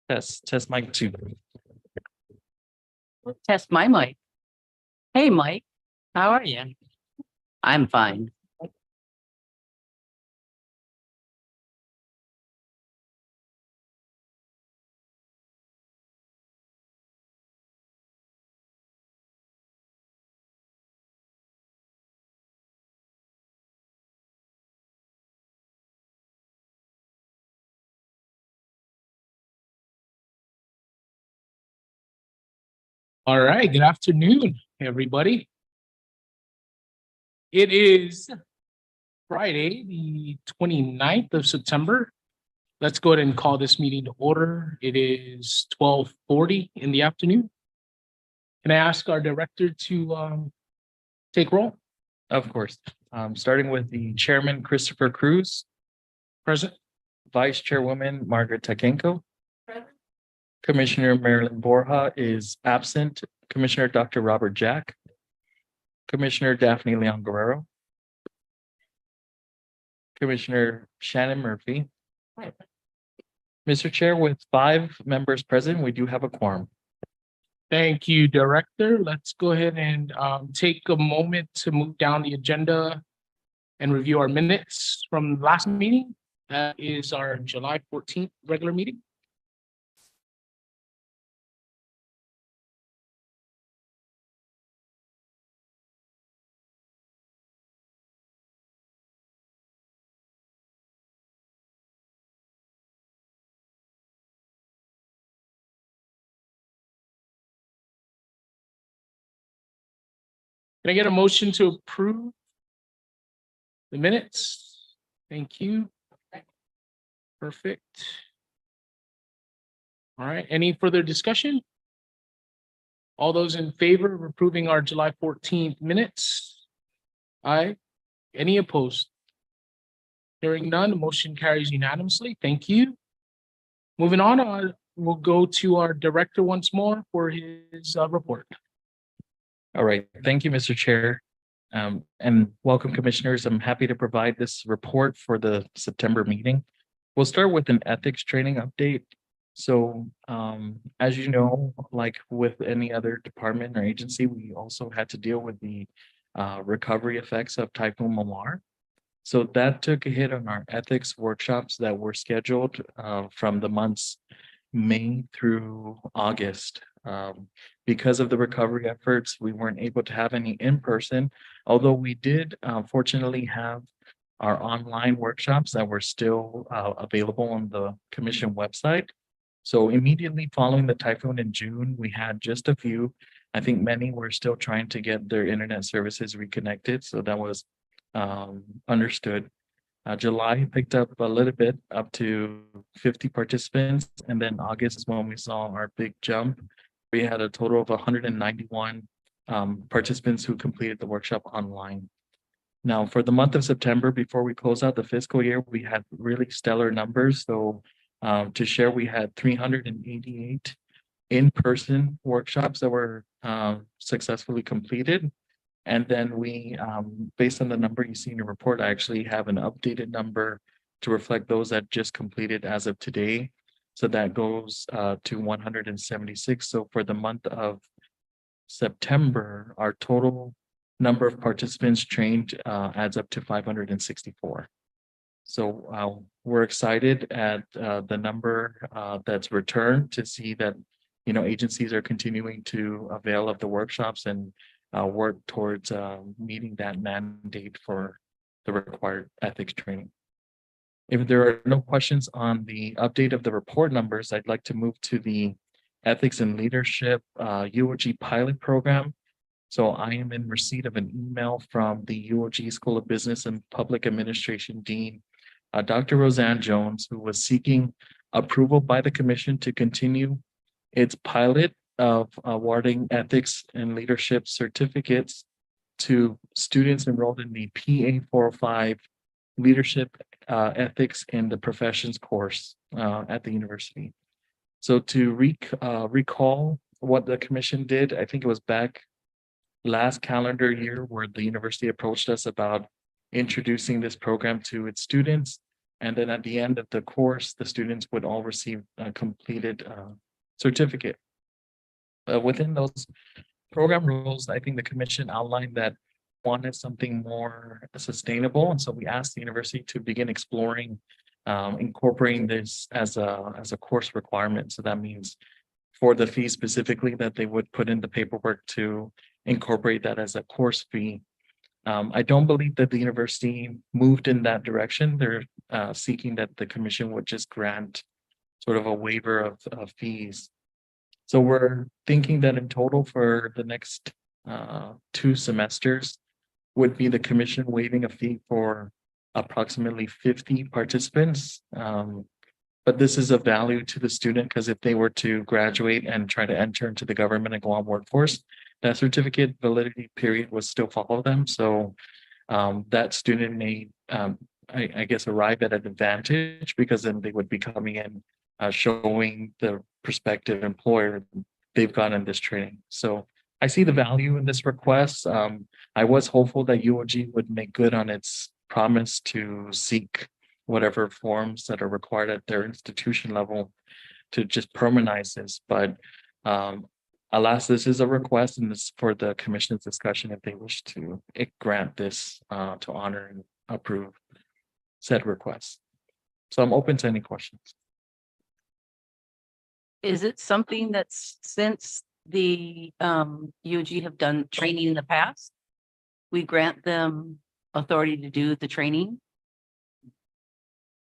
Test mic two. Test my mic. Hey, Mike, how are you? I'm fine. All right, good afternoon, everybody. It is Friday, the 29th of September. Let's go ahead and call this meeting to order. It is 12:40 in the afternoon. Can I ask our director to take roll? Of course. Starting with the chairman, Christopher Cruz, Present. vice chairwoman, Margaret Takenko. Commissioner Marilyn Borja is absent. Commissioner Dr. Robert Jack. Commissioner Daphne Leon Guerrero. Commissioner Shannon Murphy. Mr. Chair, with 5 members present, we do have a quorum. Thank you, Director. Let's go ahead and take a moment to move down the agenda and review our minutes from last meeting. That is our July 14th regular meeting. Can I get a motion to approve the minutes? Thank you. Perfect. All right, any further discussion? All those in favor of approving our July 14th minutes? Aye. Any opposed? Hearing none, the motion carries unanimously. Thank you. Moving on, we'll go to our director once more for his report. All right, thank you, Mr. Chair. And welcome, commissioners. I'm happy to provide this report for the September meeting. We'll start with an ethics training update. So as you know, like with any other department or agency, we also had to deal with the recovery effects of Typhoon Mawar. So that took a hit on our ethics workshops that were scheduled from the months May through August. Because of the recovery efforts, we weren't able to have any in person, although we did fortunately have our online workshops that were still available on the commission website. So immediately following the typhoon in June, we had just a few. I think many were still trying to get their internet services reconnected, so that was understood. July picked up a little bit, up to 50 participants, and then August is when we saw our big jump. We had a total of 191 participants who completed the workshop online. Now, for the month of September, before we close out the fiscal year, we had really stellar numbers. So to share, we had 388 in-person workshops that were successfully completed. And then we, based on the number you see in your report, I actually have an updated number to reflect those that just completed as of today. So that goes to 176. So for the month of September, our total number of participants trained adds up to 564. So we're excited at the number that's returned to see that, you know, agencies are continuing to avail of the workshops and work towards meeting that mandate for the required ethics training. If there are no questions on the update of the report numbers, I'd like to move to the Ethics and Leadership UOG pilot program. So I am in receipt of an email from the UOG School of Business and Public Administration Dean, Dr. Roseanne Jones, who was seeking approval by the commission to continue its pilot of awarding ethics and leadership certificates to students enrolled in the PA 405 Leadership Ethics in the Professions course at the university. So to recall what the commission did, I think it was back last calendar year where the university approached us about introducing this program to its students. And then at the end of the course, the students would all receive a completed certificate. Within those program rules, I think the commission outlined that wanted something more sustainable. And so we asked the university to begin exploring incorporating this as a course requirement. So that means for the fee specifically that they would put in the paperwork to incorporate that as a course fee. I don't believe that the university moved in that direction. They're seeking that the commission would just grant sort of a waiver of fees. So we're thinking that in total for the next 2 semesters would be the commission waiving a fee for approximately 50 participants. But this is of value to the student because if they were to graduate and try to enter into the government and Guam workforce, that certificate validity period would still follow them. So that student may, I guess, arrive at an advantage because then they would be coming in showing the prospective employer they've gotten this training. So I see the value in this request. I was hopeful that UOG would make good on its promise to seek whatever forms that are required at their institution level to just permanentize this. But alas, this is a request and this for the commission's discussion if they wish to grant this to honor and approve said request. So I'm open to any questions. Is it something that's since the UOG have done training in the past? We grant them authority to do the training?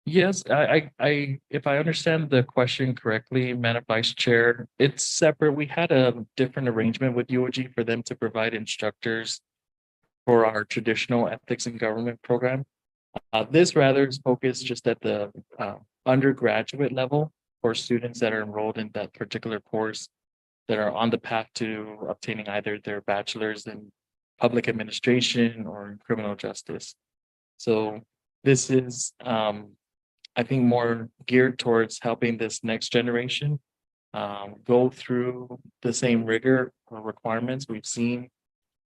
Yes, if I understand the question correctly, Madam Vice Chair, it's separate. We had a different arrangement with UOG for them to provide instructors for our traditional ethics and government program. This rather is focused just at the undergraduate level for students that are enrolled in that particular course that are on the path to obtaining either their bachelor's in public administration or in criminal justice. So this is, I think, more geared towards helping this next generation go through the same rigor or requirements. We've seen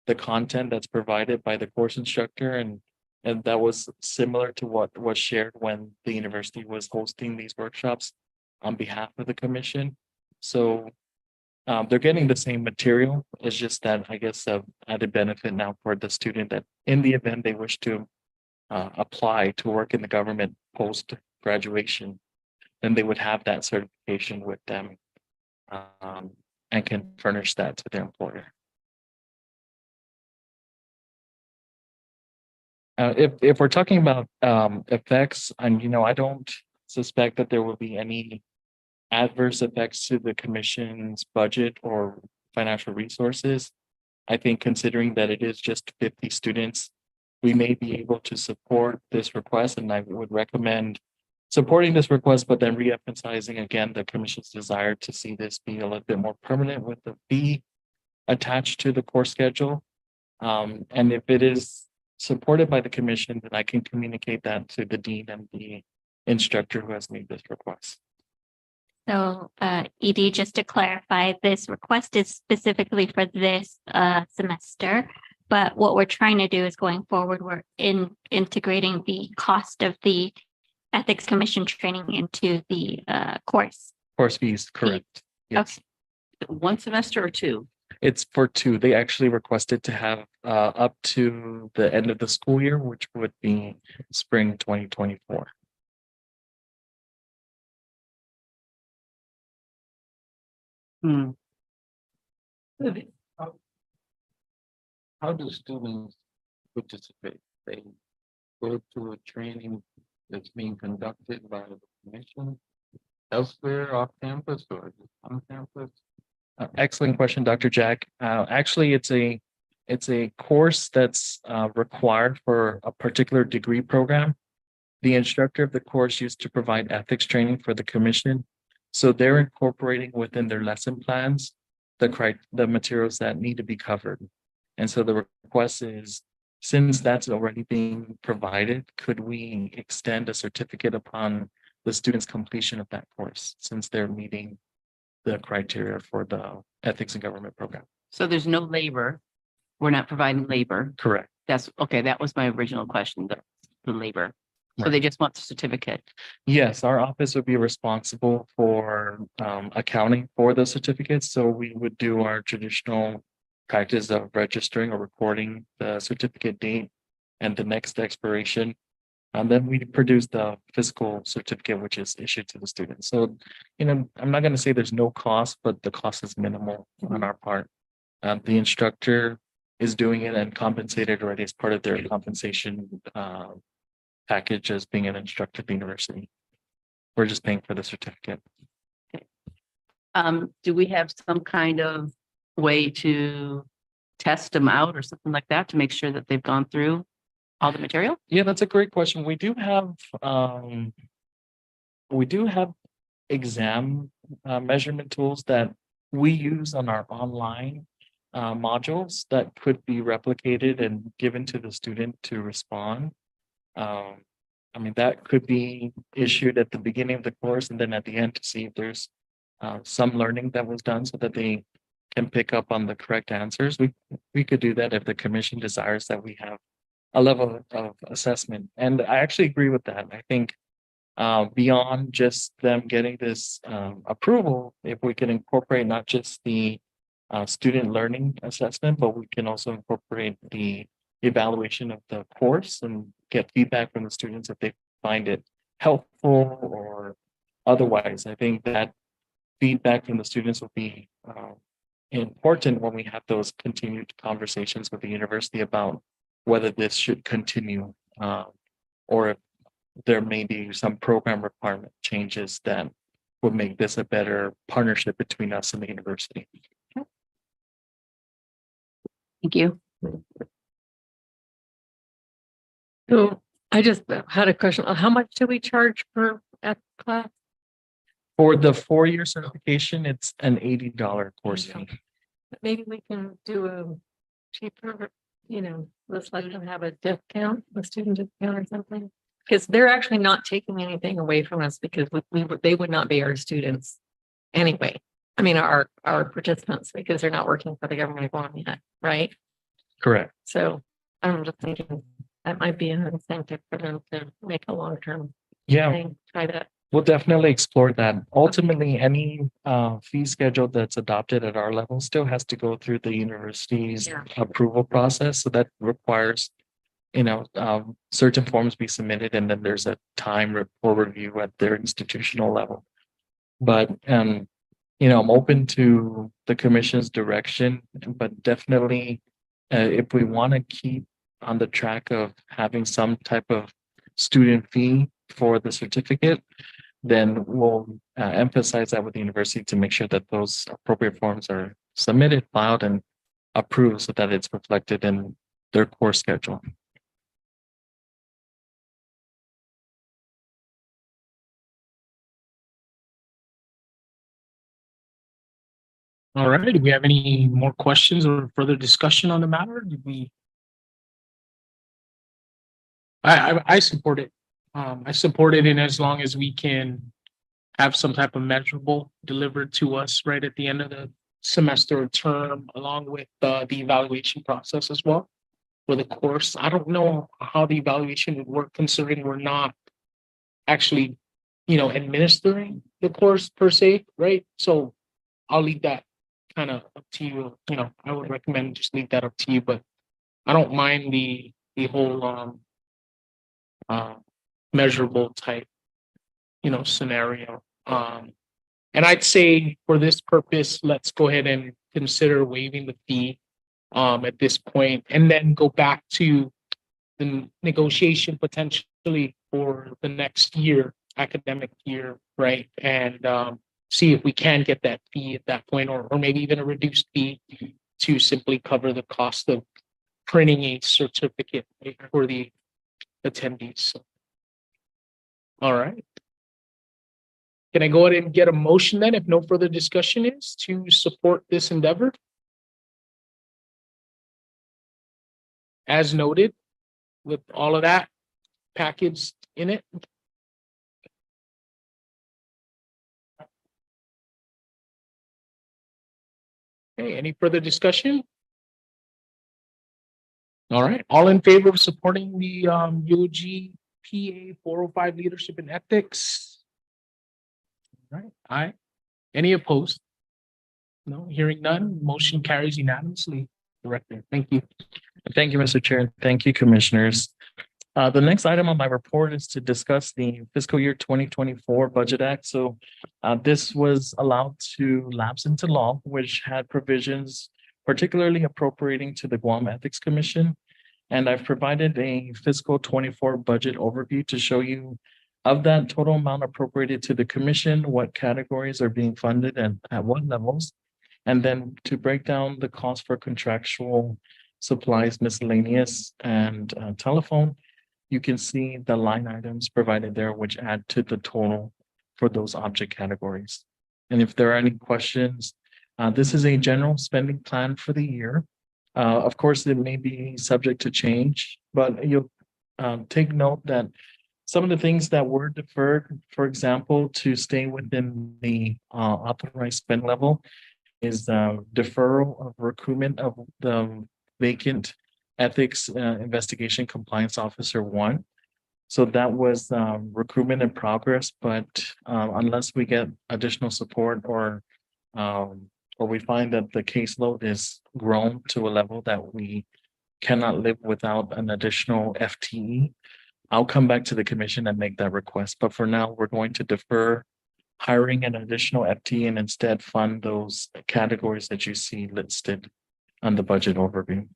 the content that's provided by the course instructor, and that was similar to what was shared when the university was hosting these workshops on behalf of the commission. So they're getting the same material. It's just that, I guess, added benefit now for the student that in the event they wish to apply to work in the government post graduation, then they would have that certification with them and can furnish that to their employer. If we're talking about effects, and I don't suspect that there will be any adverse effects to the commission's budget or financial resources. I think considering that it is just 50 students, we may be able to support this request, and I would recommend supporting this request, but then re-emphasizing again the commission's desire to see this be a little bit more permanent with the fee attached to the course schedule. And if it is supported by the commission, then I can communicate that to the dean and the instructor who has made this request. So, ED, just to clarify, this request is specifically for this semester, but what we're trying to do is going forward, we're integrating the cost of the Ethics Commission training into the course. Course fees, correct. Yes. Okay. 1 semester or 2? It's for 2. They actually requested to have up to the end of the school year, which would be spring 2024. How do students participate? They go to a training that's being conducted by the commission elsewhere off campus or on campus? Excellent question, Dr. Jack. Actually, it's a course that's required for a particular degree program. The instructor of the course used to provide ethics training for the commission. So they're incorporating within their lesson plans the materials that need to be covered. And so the request is, since that's already being provided, could we extend a certificate upon the student's completion of that course, since they're meeting the criteria for the ethics and government program? So there's no labor. We're not providing labor. Correct. That's okay. That was my original question, the labor. So they just want the certificate. Yes, our office would be responsible for accounting for the certificates. So we would do our traditional practice of registering or recording the certificate date and the next expiration. And then we produce the physical certificate, which is issued to the student. So, I'm not going to say there's no cost, but the cost is minimal on our part. The instructor is doing it and compensated already as part of their compensation package as being an instructor at the university. We're just paying for the certificate. Do we have some kind of way to test them out or something like that to make sure that they've gone through all the material? Yeah, that's a great question. We do have exam measurement tools that we use on our online modules that could be replicated and given to the student to respond. I mean, that could be issued at the beginning of the course and then at the end to see if there's some learning that was done so that they can pick up on the correct answers. We could do that if the commission desires that we have a level of assessment. And I actually agree with that. I think beyond just them getting this approval, if we can incorporate not just the student learning assessment, but we can also incorporate the evaluation of the course and get feedback from the students if they find it helpful or otherwise. I think that feedback from the students will be important when we have those continued conversations with the university about whether this should continue or if there may be some program requirement changes that would make this a better partnership between us and the university. Thank you. So I just had a question. How much do we charge per class? For the 4-year certification, it's an $80 course fee. Maybe we can do a cheaper, let's let them have a discount, a student discount or something. Because they're actually not taking anything away from us because they would not be our students anyway. I mean, our participants, because they're not working for the government of Guam yet, right? Correct. So I'm just thinking that might be an incentive for them to make a long-term Yeah, thing, try that. we'll definitely explore that. Ultimately, any fee schedule that's adopted at our level still has to go through the university's Yeah. approval process. So that requires, certain forms be submitted and then there's a time for review at their institutional level. But, I'm open to the commission's direction, but definitely if we want to keep on the track of having some type of student fee for the certificate, then we'll emphasize that with the university to make sure that those appropriate forms are submitted, filed, and approved so that it's reflected in their course schedule. All right, do we have any more questions or further discussion on the matter? I support it. I support it in as long as we can have some type of measurable delivered to us right at the end of the semester or term, along with the evaluation process as well for the course. I don't know how the evaluation would work considering we're not actually, administering the course per se, right? So I'll leave that kind of up to you. I would recommend just leave that up to you, but I don't mind the whole measurable type, scenario. And I'd say for this purpose, let's go ahead and consider waiving the fee at this point, and then go back to the negotiation potentially for the next year, academic year, right? And see if we can get that fee at that point, or maybe even a reduced fee to simply cover the cost of printing a certificate for the attendees. So, all right. Can I go ahead and get a motion then, if no further discussion is, to support this endeavor? As noted, with all of that packaged in it. Okay, any further discussion? All right, all in favor of supporting the UOG PA 405 Leadership and Ethics? All right, aye. Any opposed? No, hearing none, motion carries unanimously. Director, thank you. Thank you, Mr. Chair. Thank you, Commissioners. The next item on my report is to discuss the fiscal year 2024 Budget Act. So this was allowed to lapse into law, which had provisions particularly appropriating to the Guam Ethics Commission. And I've provided a fiscal 24 budget overview to show you of that total amount appropriated to the commission, what categories are being funded and at what levels. And then to break down the cost for contractual supplies, miscellaneous, and telephone, you can see the line items provided there, which add to the total for those object categories. And if there are any questions, this is a general spending plan for the year. Of course, it may be subject to change, but you'll take note that some of the things that were deferred, for example, to stay within the authorized spend level, is deferral of recruitment of the vacant ethics investigation compliance officer 1. So that was recruitment in progress, but unless we get additional support or we find that the caseload is grown to a level that we cannot live without an additional FTE, I'll come back to the commission and make that request. But for now, we're going to defer hiring an additional FTE and instead fund those categories that you see listed on the budget overview.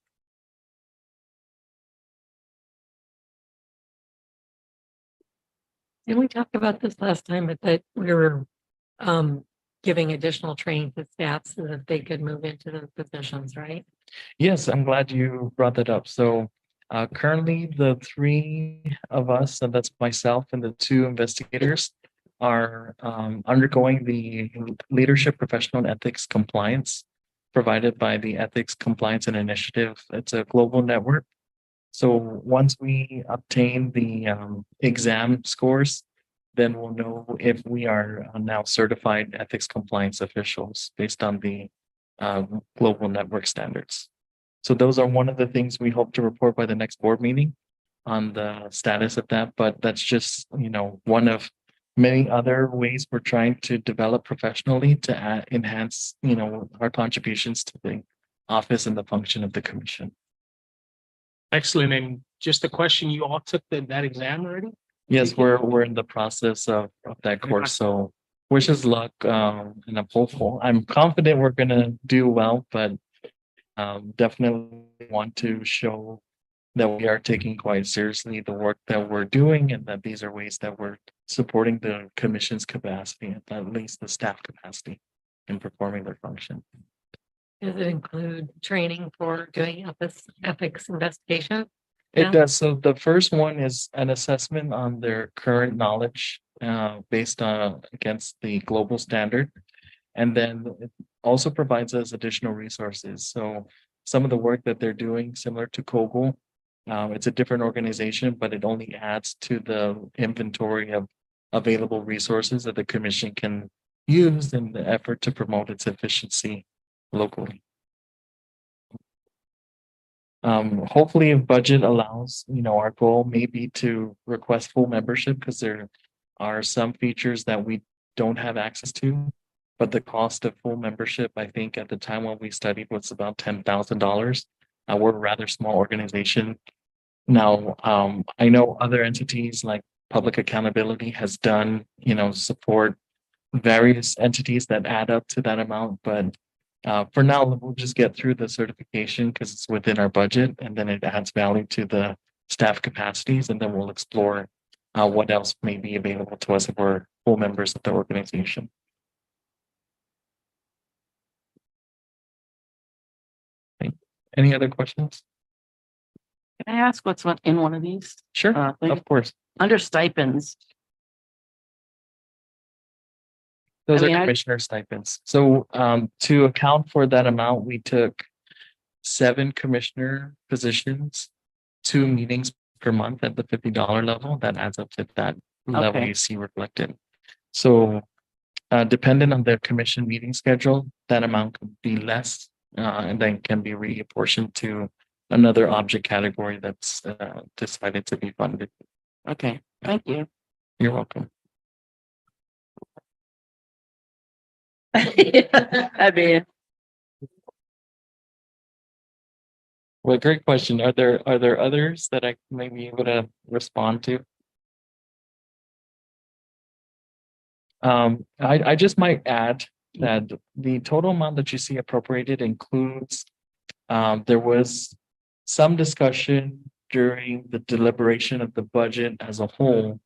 Didn't we talk about this last time, but that we were giving additional training to staff so that they could move into those positions, right? Yes, I'm glad you brought that up. So currently the 3 of us, and that's myself and the 2 investigators, are undergoing the leadership professional and ethics compliance provided by the Ethics Compliance and Initiative. It's a global network. So once we obtain the exam scores, then we'll know if we are now certified ethics compliance officials based on the global network standards. So those are one of the things we hope to report by the next board meeting on the status of that. But that's just, one of many other ways we're trying to develop professionally to enhance, our contributions to the office and the function of the commission. Excellent. And just a question, you all took that exam already? Yes, we're in the process of that course. So wish us luck, and I'm hopeful. I'm confident we're gonna do well, but definitely want to show that we are taking quite seriously the work that we're doing and that these are ways that we're supporting the commission's capacity, at least the staff capacity in performing their function. Does it include training for doing ethics investigation? It Yeah. does. So the first one is an assessment on their current knowledge based on against the global standard. And then it also provides us additional resources. So some of the work that they're doing, similar to Kogel, it's a different organization, but it only adds to the inventory of available resources that the commission can use in the effort to promote its efficiency locally. Hopefully if budget allows, our goal may be to request full membership because there are some features that we don't have access to. But the cost of full membership, I think at the time when we studied was about $10,000. We're a rather small organization. Now, I know other entities like Public Accountability has done, support various entities that add up to that amount, but for now, we'll just get through the certification because it's within our budget and then it adds value to the staff capacities. And then we'll explore what else may be available to us if we're full members of the organization. Okay. Any other questions? Can I ask what's in one of these? Sure, of course. Under stipends, Those I are mean, commissioner stipends. So to account for that amount, we took 7 commissioner positions, 2 meetings per month at the $50 level. That adds up to that level Okay. you see reflected. So dependent on the commission meeting schedule, that amount could be less and then can be reapportioned to another object category that's decided to be funded. Okay, thank you. You're welcome. I mean, Well, great question. Are there others that I may be able to respond to? I just might add that the total amount that you see appropriated includes, there was some discussion during the deliberation of the budget as a whole.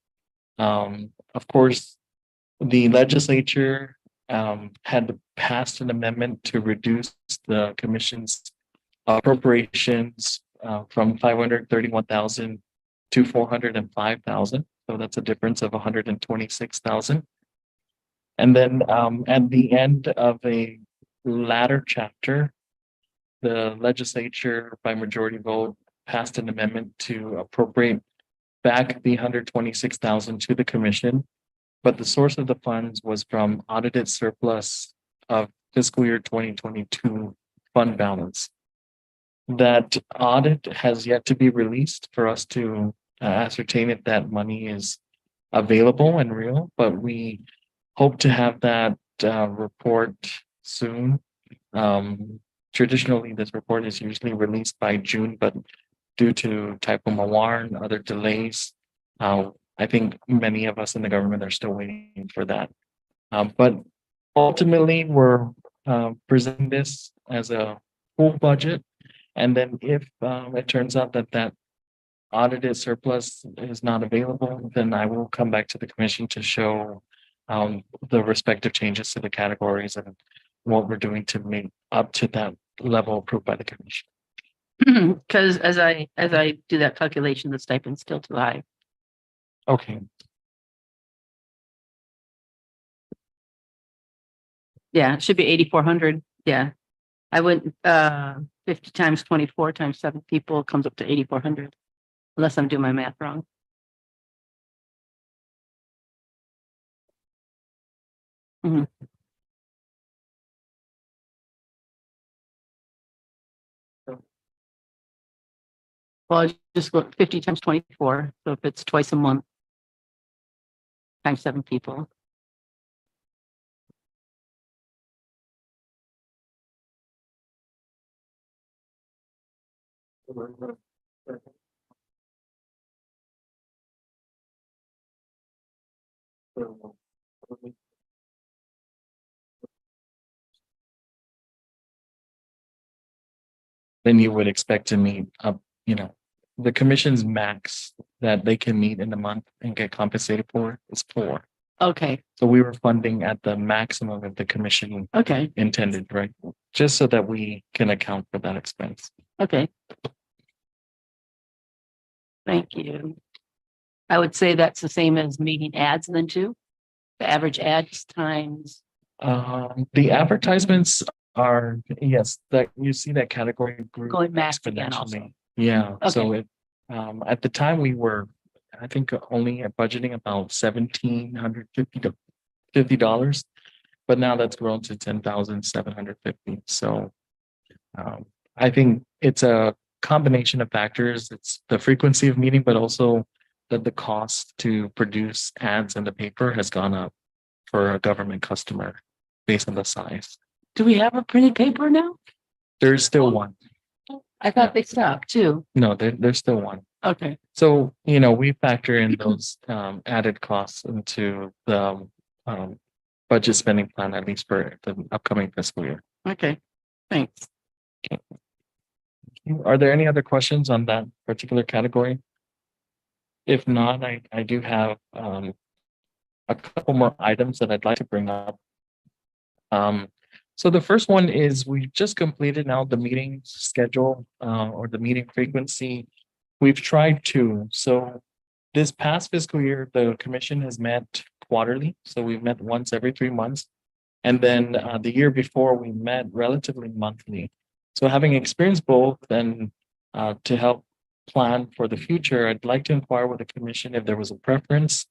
Of course, the legislature had passed an amendment to reduce the commission's appropriations from 531,000 to 405,000. So that's a difference of 126,000. And then at the end of a latter chapter, the legislature by majority vote passed an amendment to appropriate back the 126,000 to the commission. But the source of the funds was from audited surplus of fiscal year 2022 fund balance. That audit has yet to be released for us to ascertain if that money is available and real, but we hope to have that report soon. Traditionally, this report is usually released by June, but due to Typhoon Mawar and other delays, I think many of us in the government are still waiting for that. But ultimately, we're presenting this as a full budget. And then if it turns out that that audited surplus is not available, then I will come back to the commission to show the respective changes to the categories and what we're doing to make up to that level approved by the commission. because as I do that calculation, the stipend's still too high. Okay, Yeah, it should be 8,400. Yeah. I went 50 times 24 times 7 people comes up to 8,400. Unless I'm doing my math wrong. Mhm. Well, I just go 50 times 24. So if it's twice a month. Times 7 people. then you would expect to meet up, the commission's max that they can meet in a month and get compensated for is 4. Okay, So we were funding at the maximum of the commission okay, intended, right? Just so that we can account for that expense. okay. Thank you. I would say that's the same as meeting ads then too. The average ads times. The advertisements are, yes, that you see that category grew Going back again also. exponentially. Yeah, so Okay. it, at the time we were, I think only at budgeting about $1,750. But now that's grown to 10,750. So I think it's a combination of factors. It's the frequency of meeting, but also that the cost to produce ads in the paper has gone up for a government customer based on the size. Do we have a printed paper now? There's still one. I thought they stopped too. No, there's still one. Okay, So, we factor in those added costs into the budget spending plan, at least for the upcoming fiscal year. okay, thanks. Are there any other questions on that particular category? If not, I do have a couple more items that I'd like to bring up. So the first one is we just completed now the meeting schedule or the meeting frequency. We've tried to. So this past fiscal year, the commission has met quarterly. So we've met once every 3 months. And then the year before we met relatively monthly. So having experienced both and to help plan for the future, I'd like to inquire with the commission if there was a preference.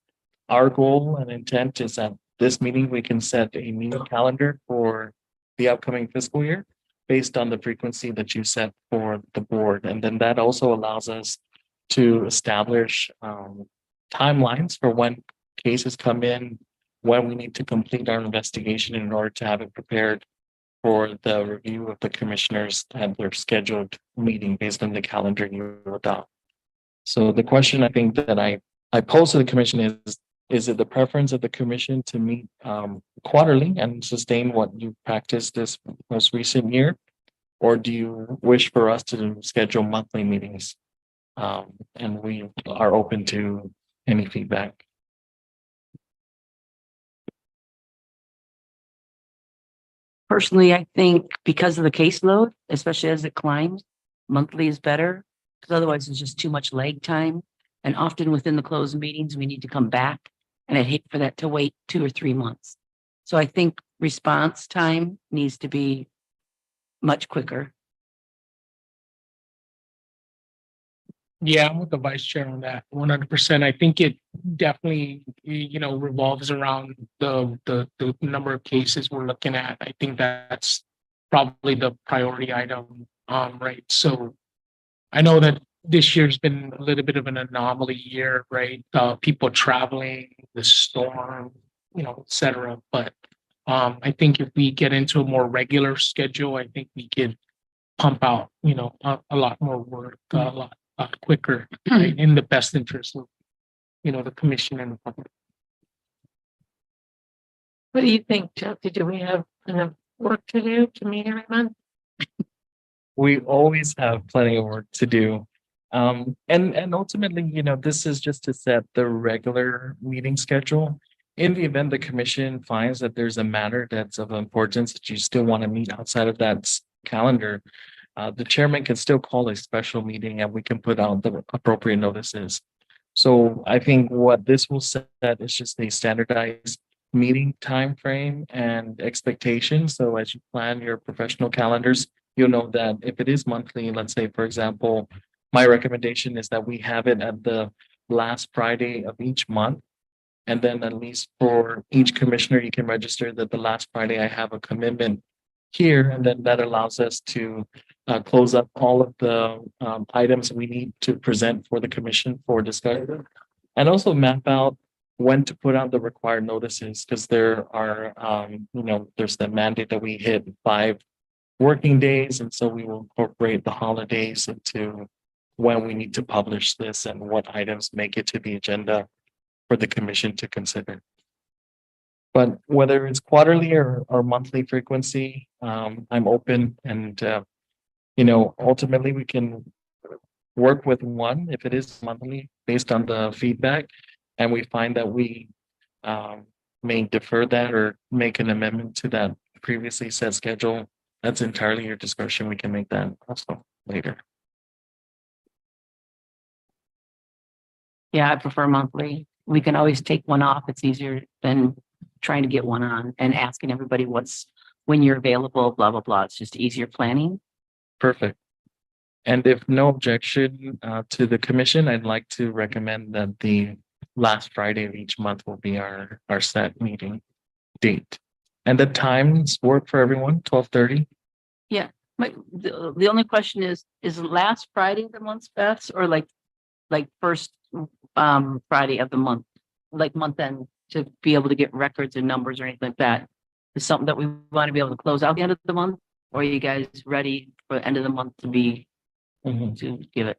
Our goal and intent is that this meeting, we can set a meeting calendar for the upcoming fiscal year based on the frequency that you set for the board. And then that also allows us to establish timelines for when cases come in, when we need to complete our investigation in order to have it prepared for the review of the commissioners and their scheduled meeting based on the calendar you adopt. So the question I think that I pose to the commission is it the preference of the commission to meet quarterly and sustain what you practiced this most recent year? Or do you wish for us to schedule monthly meetings? And we are open to any feedback. Personally, I think because of the caseload, especially as it climbs, monthly is better. Because otherwise it's just too much lag time. And often within the closed meetings, we need to come back. And I'd hate for that to wait 2 or 3 months. So I think response time needs to be much quicker. Yeah, I'm with the vice chair on that, 100%. I think it definitely, revolves around the number of cases we're looking at. I think that's probably the priority item, right? So I know that this year's been a little bit of an anomaly year, right? People traveling, the storm, et cetera. But I think if we get into a more regular schedule, I think we could pump out, a lot more work, a lot quicker, right? In the best interest of, the commission and the public. What do you think, Chelsea? Do we have enough work to do to meet every month? We always have plenty of work to do. And ultimately, this is just to set the regular meeting schedule. In the event the commission finds that there's a matter that's of importance that you still want to meet outside of that calendar, the chairman can still call a special meeting and we can put out the appropriate notices. So I think what this will set is just a standardized meeting time frame and expectations. So as you plan your professional calendars, you'll know that if it is monthly, let's say, for example, my recommendation is that we have it at the last Friday of each month. And then at least for each commissioner, you can register that the last Friday I have a commitment here. And then that allows us to close up all of the items we need to present for the commission for discussion. And also map out when to put out the required notices, because there are, there's the mandate that we hit 5 working days. And so we will incorporate the holidays into when we need to publish this and what items make it to the agenda for the commission to consider. But whether it's quarterly or monthly frequency, I'm open and, ultimately we can work with one if it is monthly based on the feedback. And we find that we may defer that or make an amendment to that previously set schedule. That's entirely your discretion. We can make that also later. Yeah, I prefer monthly. We can always take one off. It's easier than trying to get one on and asking everybody when you're available, blah, blah, blah. It's just easier planning. Perfect. And if no objection to the commission, I'd like to recommend that the last Friday of each month will be our set meeting date. And the times work for everyone, 12:30. The only question is last Friday of the month's best or like first Friday of the month, like month end, to be able to get records and numbers or anything like that? Is something that we want to be able to close out the end of the month? Or are you guys ready for the end of the month to be to give it?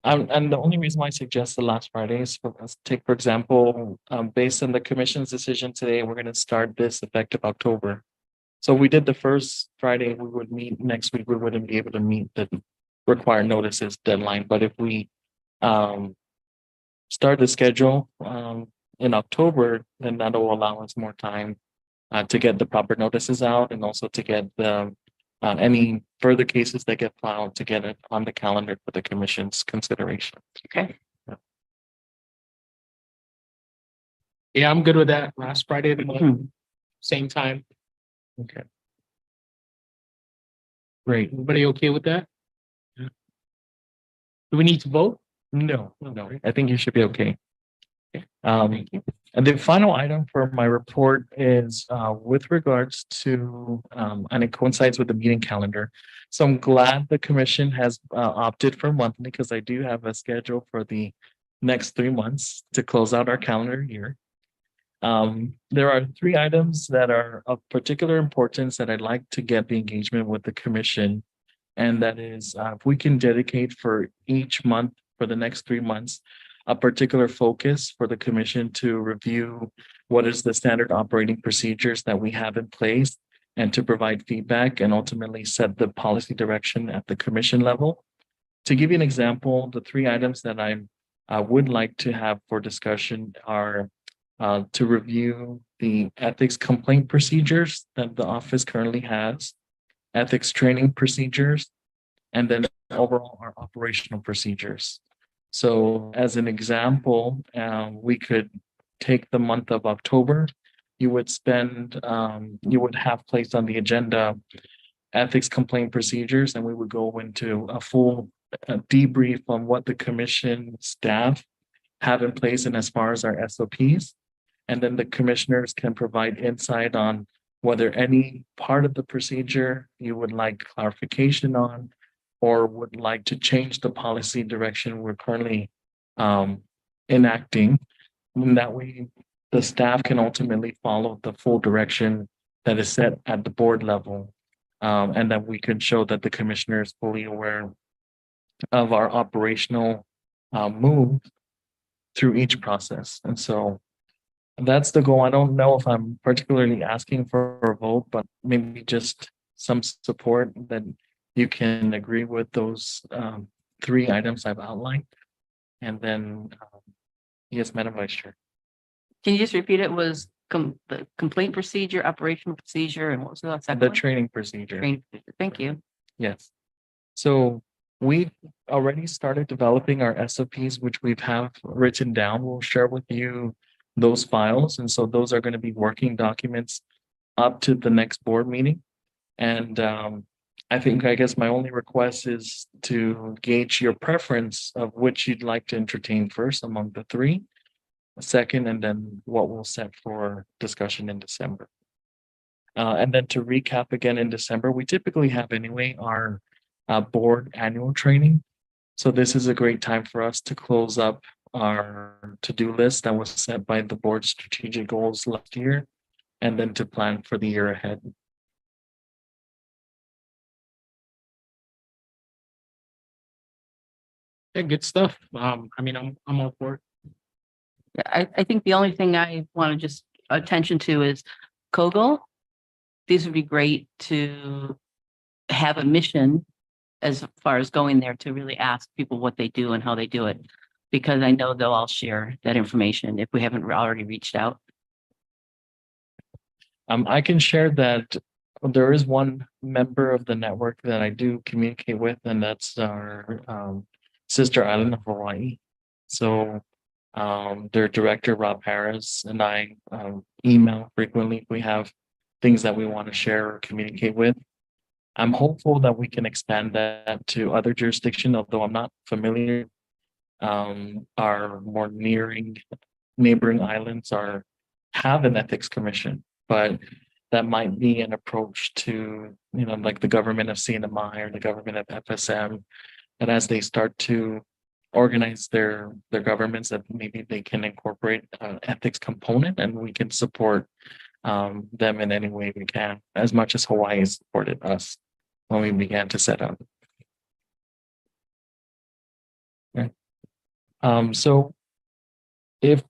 And the only reason why I suggest the last Friday is take, for example, based on the commission's decision today, we're going to start this effective October. So we did the first Friday, we would meet next week, we wouldn't be able to meet the required notices deadline. But if we start the schedule in October, then that will allow us more time to get the proper notices out and also to get the any further cases that get filed to get it on the calendar for the commission's consideration. Okay. Yeah, I'm good with that. Last Friday of the month, Hmm. same time. Okay. Great. Everybody okay with that? Do we need to vote? No, I think you should be okay. And the final item for my report is with regards to, and it coincides with the meeting calendar. So I'm glad the commission has opted for monthly because I do have a schedule for the next 3 months to close out our calendar year. There are 3 items that are of particular importance that I'd like to get the engagement with the commission. And that is, if we can dedicate for each month for the next 3 months, a particular focus for the commission to review what is the standard operating procedures that we have in place and to provide feedback and ultimately set the policy direction at the commission level. To give you an example, the 3 items that I would like to have for discussion are to review the ethics complaint procedures that the office currently has, ethics training procedures, and then overall our operational procedures. So as an example, we could take the month of October. You would have placed on the agenda ethics complaint procedures, and we would go into a full debrief on what the commission staff have in place and as far as our SOPs. And then the commissioners can provide insight on whether any part of the procedure you would like clarification on or would like to change the policy direction we're currently enacting. And that way, the staff can ultimately follow the full direction that is set at the board level. And that we can show that the commissioner is fully aware of our operational move through each process. And so that's the goal. I don't know if I'm particularly asking for a vote, but maybe just some support that you can agree with those 3 items I've outlined. And then, yes, Madam Vice Chair. Can you just repeat it? Was the complaint procedure, operational procedure, and what was the second The one? training procedure. Training procedure. Thank you. Yes. So we've already started developing our SOPs, which we've have written down. We'll share with you those files. And so those are going to be working documents up to the next board meeting. And I guess my only request is to gauge your preference of which you'd like to entertain first among the 3, second, and then what we'll set for discussion in December. And then to recap again in December, we typically have anyway our board annual training. So this is a great time for us to close up our to-do list that was set by the board strategic goals last year, and then to plan for the year ahead. Yeah, good stuff. I'm all for it. I think the only thing I want to just attention to is Kogel. These would be great to have a mission as far as going there to really ask people what they do and how they do it. Because I know they'll all share that information if we haven't already reached out. I can share that there is one member of the network that I do communicate with, and that's our sister island of Hawaii. So their director, Rob Harris, and I email frequently if we have things that we want to share or communicate with. I'm hopeful that we can expand that to other jurisdictions, although I'm not familiar. Our more neighboring islands have an ethics commission, but that might be an approach to, like the government of CNMI or the government of FSM, that as they start to organize their governments, that maybe they can incorporate an ethics component and we can support them in any way we can, as much as Hawaii supported us when we began to set up. Okay. So if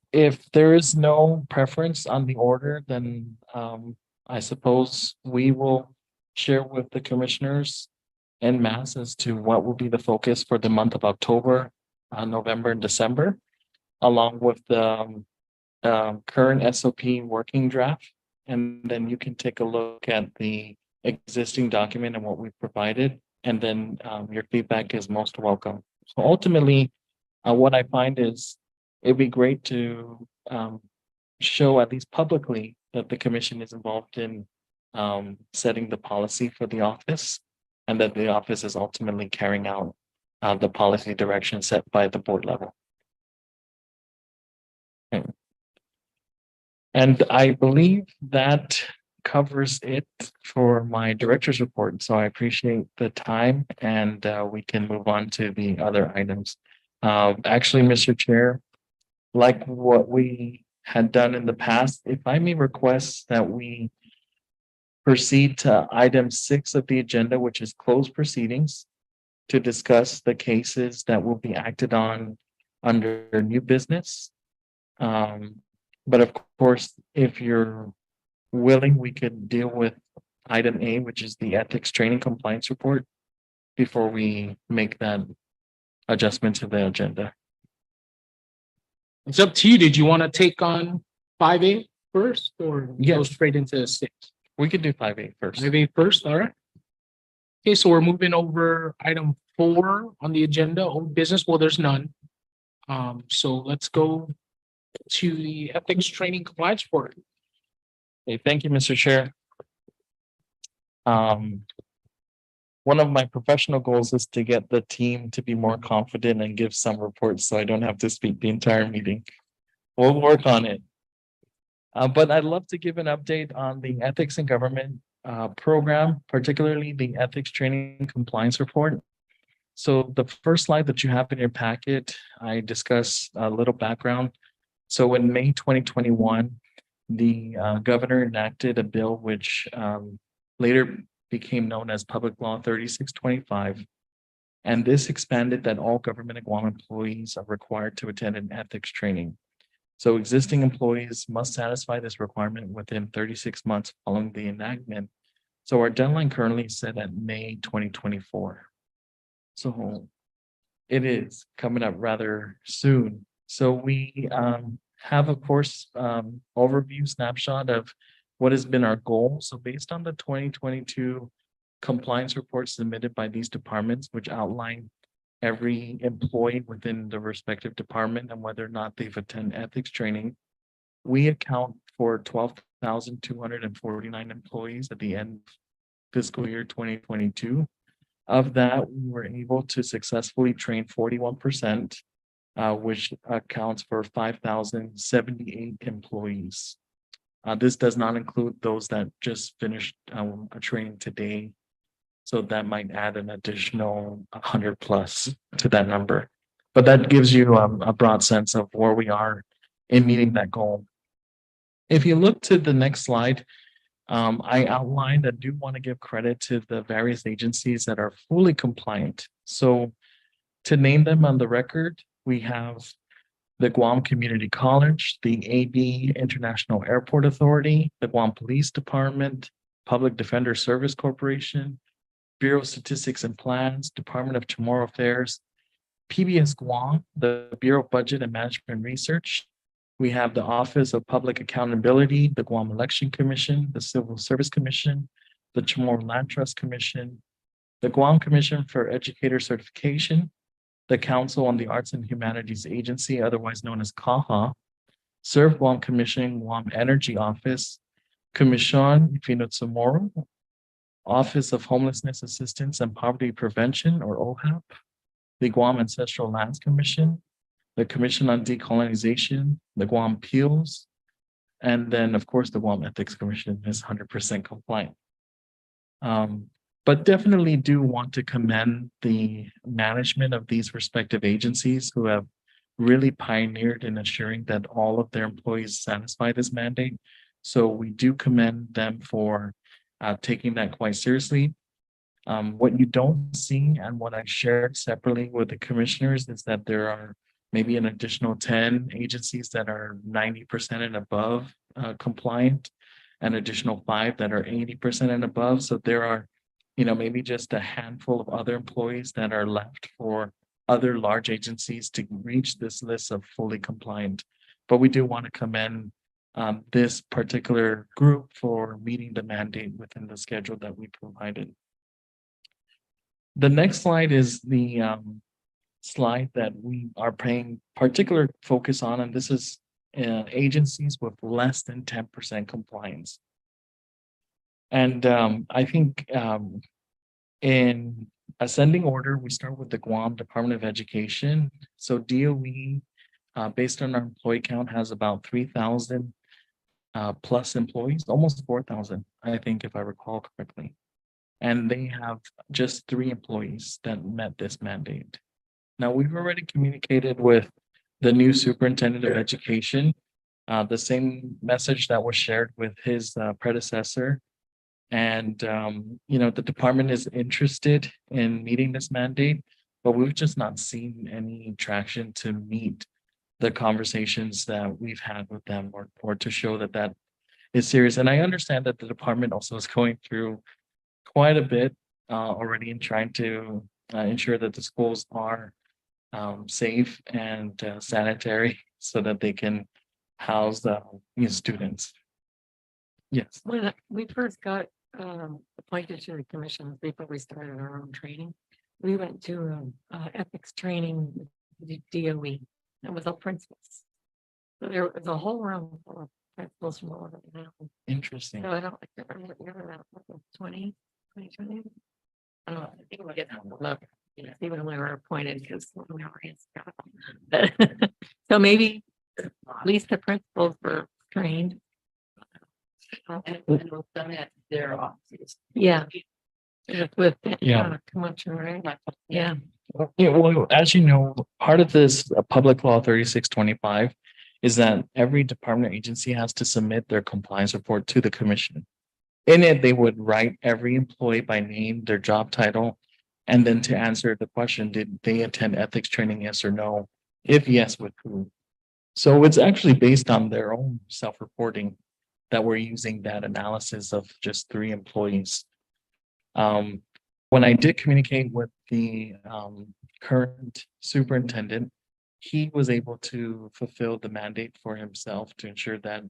there is no preference on the order, then I suppose we will share with the commissioners en masse as to what will be the focus for the month of October, November, and December, along with the current SOP working draft. And then you can take a look at the existing document and what we've provided. And then your feedback is most welcome. So ultimately, what I find is it'd be great to show at least publicly that the commission is involved in setting the policy for the office, and that the office is ultimately carrying out the policy direction set by the board level. Okay. And I believe that covers it for my director's report. So I appreciate the time, and we can move on to the other items. Actually, Mr. Chair, like what we had done in the past, if I may request that we proceed to item 6 of the agenda, which is closed proceedings, to discuss the cases that will be acted on under new business. But of course, if you're willing, we could deal with item A, which is the ethics training compliance report, before we make that adjustment to the agenda. It's up to you. Did you want to take on 5A first or go Yes. straight into 6? We could do 5A first. 5A first, all right. Okay, so we're moving over item 4 on the agenda, old business. Well, there's none. So let's go to the ethics training compliance report. Okay, thank you, Mr. Chair. One of my professional goals is to get the team to be more confident and give some reports so I don't have to speak the entire meeting. We'll work on it. But I'd love to give an update on the ethics in government program, particularly the ethics training compliance report. So the first slide that you have in your packet, I discuss a little background. So in May 2021, the governor enacted a bill which later became known as Public Law 3625. And this expanded that all government and Guam employees are required to attend an ethics training. So existing employees must satisfy this requirement within 36 months following the enactment. So our deadline currently is set at May 2024. So it is coming up rather soon. So we have, of course, overview snapshot of what has been our goal. So based on the 2022 compliance reports submitted by these departments, which outline every employee within the respective department and whether or not they've attended ethics training, we account for 12,249 employees at the end of fiscal year 2022. Of that, we were able to successfully train 41%, which accounts for 5,078 employees. This does not include those that just finished a training today. So that might add an additional 100 plus to that number. But that gives you a broad sense of where we are in meeting that goal. If you look to the next slide, I outlined, I do want to give credit to the various agencies that are fully compliant. So to name them on the record, we have the Guam Community College, the AB International Airport Authority, the Guam Police Department, Public Defender Service Corporation, Bureau of Statistics and Plans, Department of Chamorro Affairs, PBS Guam, the Bureau of Budget and Management Research. We have the Office of Public Accountability, the Guam Election Commission, the Civil Service Commission, the Chamorro Land Trust Commission, the Guam Commission for Educator Certification, the Council on the Arts and Humanities Agency, otherwise known as CAHA, Serve Guam Commission, Guam Energy Office, Commission Finutsamoro, Office of Homelessness Assistance and Poverty Prevention, or OHAP, the Guam Ancestral Lands Commission, the Commission on Decolonization, the Guam Appeals, and then, of course, the Guam Ethics Commission is 100% compliant. But definitely do want to commend the management of these respective agencies who have really pioneered in ensuring that all of their employees satisfy this mandate. So we do commend them for taking that quite seriously. What you don't see and what I shared separately with the commissioners is that there are maybe an additional 10 agencies that are 90% and above compliant, and additional 5 that are 80% and above. So there are, maybe just a handful of other employees that are left for other large agencies to reach this list of fully compliant. But we do want to commend this particular group for meeting the mandate within the schedule that we provided. The next slide is the slide that we are paying particular focus on, and this is agencies with less than 10% compliance. And I think in ascending order, we start with the Guam Department of Education. So DOE, based on our employee count, has about 3,000 plus employees, almost 4,000, I think, if I recall correctly. And they have just 3 employees that met this mandate. Now, we've already communicated with the new superintendent of education. The same message that was shared with his predecessor. And, the department is interested in meeting this mandate, but we've just not seen any traction to meet the conversations that we've had with them or to show that that is serious. And I understand that the department also is going through quite a bit already in trying to ensure that the schools are safe and sanitary so that they can house the students. Yes. When we first got appointed to the commission before we started our own training, we went to ethics training with the DOE. It was all principals. So there was a whole room full of principals from all over the mountain. Interesting. So I don't remember what year that was, 2020. I don't know, I think we'll get that one up, even when we were appointed, because we were so maybe at least the principals were trained. Their offices. Yeah. Just with. Yeah. Commotion, right? Yeah. Yeah, well, as you know, part of this Public Law 3625 is that every department or agency has to submit their compliance report to the commission. In it, they would write every employee by name, their job title, and then to answer the question, did they attend ethics training, yes or no? If yes, with who? So it's actually based on their own self-reporting that we're using that analysis of just 3 employees. When I did communicate with the current superintendent, he was able to fulfill the mandate for himself to ensure that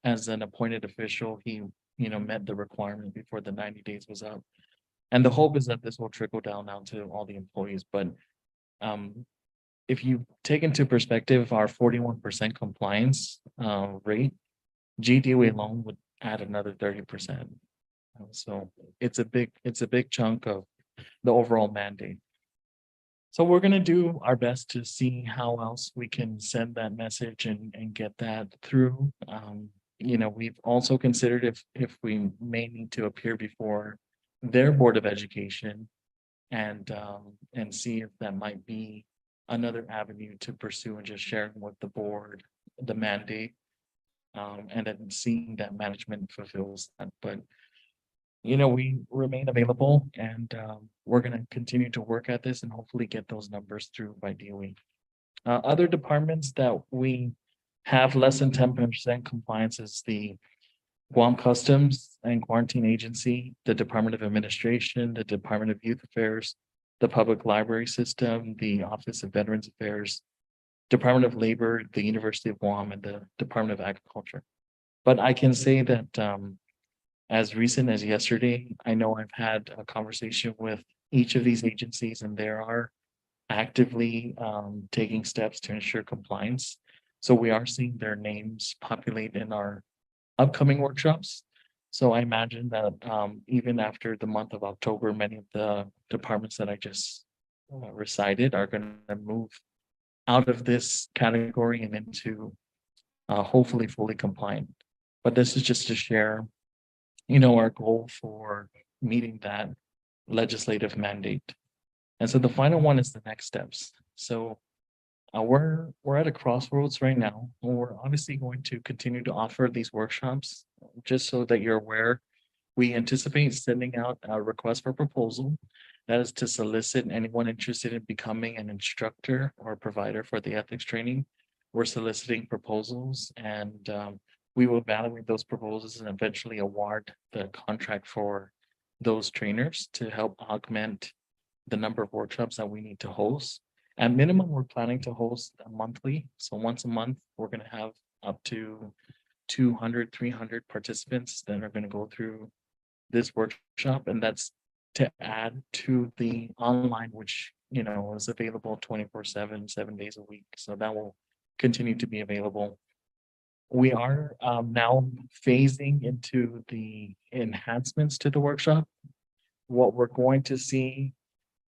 as an appointed official, he met the requirement before the 90 days was up. And the hope is that this will trickle down now to all the employees. But if you take into perspective our 41% compliance rate, GDOE alone would add another 30%. So it's a big chunk of the overall mandate. So we're going to do our best to see how else we can send that message and get that through. We've also considered if we may need to appear before their Board of Education and see if that might be another avenue to pursue and just sharing with the board the mandate and then seeing that management fulfills that. But we remain available and we're going to continue to work at this and hopefully get those numbers through by DOE. Other departments that we have less than 10% compliance is the Guam Customs and Quarantine Agency, the Department of Administration, the Department of Youth Affairs, the Public Library System, the Office of Veterans Affairs, Department of Labor, the University of Guam, and the Department of Agriculture. But I can say that as recent as yesterday, I know I've had a conversation with each of these agencies and they are actively taking steps to ensure compliance. So we are seeing their names populate in our upcoming workshops. So I imagine that even after the month of October, many of the departments that I just recited are going to move out of this category and into hopefully fully compliant. But this is just to share our goal for meeting that legislative mandate. And so the final one is the next steps. So we're at a crossroads right now. We're obviously going to continue to offer these workshops just so that you're aware. We anticipate sending out a request for proposal that is to solicit anyone interested in becoming an instructor or provider for the ethics training. We're soliciting proposals and we will evaluate those proposals and eventually award the contract for those trainers to help augment the number of workshops that we need to host. At minimum, we're planning to host monthly. So once a month, we're going to have up to 200, 300 participants that are going to go through this workshop. And that's to add to the online, which, is available 24/7, 7 days a week. So that will continue to be available. We are now phasing into the enhancements to the workshop. What we're going to see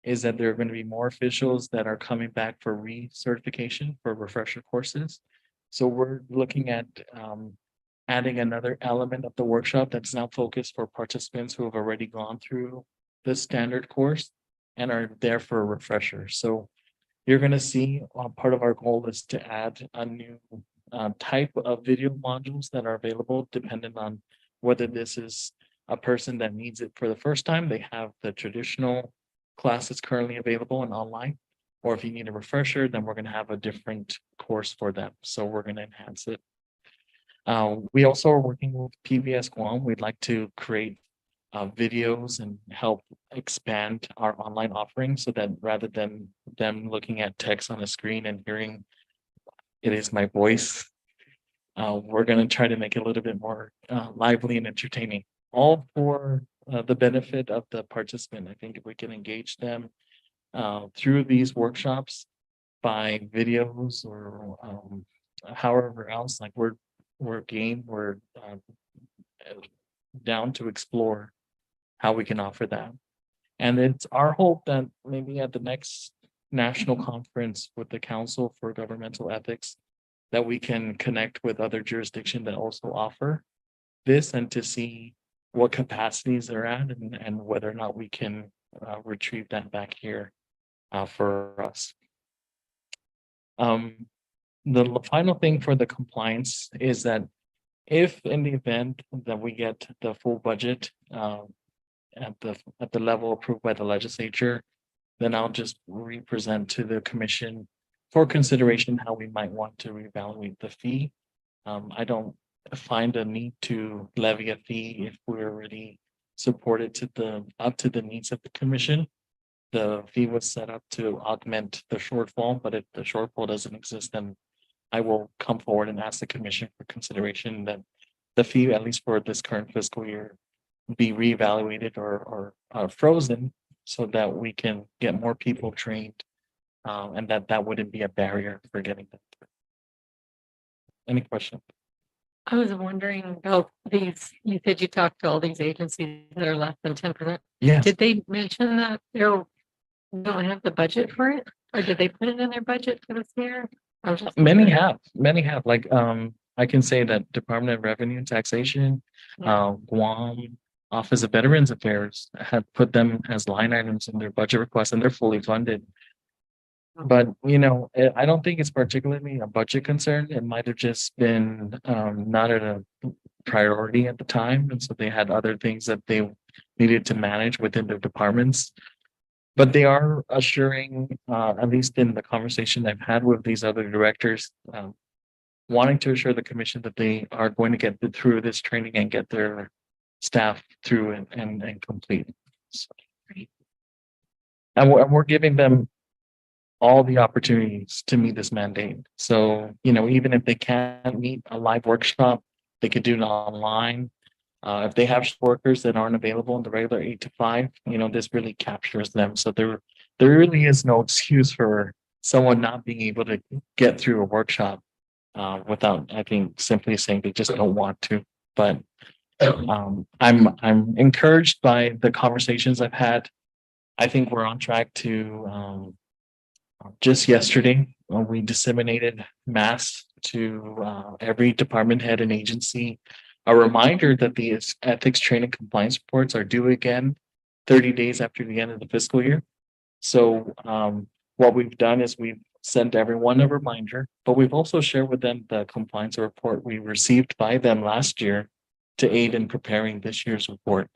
is that there are going to be more officials that are coming back for recertification for refresher courses. So we're looking at adding another element of the workshop that's now focused for participants who have already gone through the standard course and are there for a refresher. So you're going to see part of our goal is to add a new type of video modules that are available depending on whether this is a person that needs it for the first time. They have the traditional classes currently available and online. Or if you need a refresher, then we're going to have a different course for them. So we're going to enhance it. We also are working with PBS Guam. We'd like to create videos and help expand our online offerings so that rather than them looking at text on a screen and hearing it is my voice, we're going to try to make it a little bit more lively and entertaining, all for the benefit of the participant. I think if we can engage them through these workshops by videos or however else, like we're game, we're down to explore how we can offer that. And it's our hope that maybe at the next national conference with the Council for Governmental Ethics, that we can connect with other jurisdictions that also offer this and to see what capacities they're at and whether or not we can retrieve that back here for us. The final thing for the compliance is that if in the event that we get the full budget at the level approved by the legislature, then I'll just represent to the commission for consideration how we might want to reevaluate the fee. I don't find a need to levy a fee if we're already supported up to the needs of the commission. The fee was set up to augment the shortfall, but if the shortfall doesn't exist, then I will come forward and ask the commission for consideration that the fee, at least for this current fiscal year, be reevaluated or frozen so that we can get more people trained and that wouldn't be a barrier for getting them through. Any question? I was wondering about these, you said you talked to all these agencies that are less than 10%. Yes, Did they mention that they don't have the budget for it? Or did they put it in their budget for this year? I was just many wondering. have like I can say that Department of Revenue and Taxation, Yeah. Guam Office of Veterans Affairs had put them as line items in their budget requests and they're fully funded. But I don't think it's particularly a budget concern. It might have just been not at a priority at the time, and so they had other things that they needed to manage within their departments. But they are assuring, at least in the conversation I've had with these other directors, wanting to assure the commission that they are going to get through this training and get their staff through and complete. So, and we're giving them all the opportunities to meet this mandate. So, even if they can't meet a live workshop, they could do it online. If they have workers that aren't available in the regular 8 to 5, this really captures them. So there really is no excuse for someone not being able to get through a workshop without, I think, simply saying they just don't want to. But I'm encouraged by the conversations I've had. I think we're on track to just yesterday, we disseminated masks to every department head and agency. A reminder that the ethics training compliance reports are due again 30 days after the end of the fiscal year. So what we've done is we've sent everyone a reminder, but we've also shared with them the compliance report we received by them last year to aid in preparing this year's report.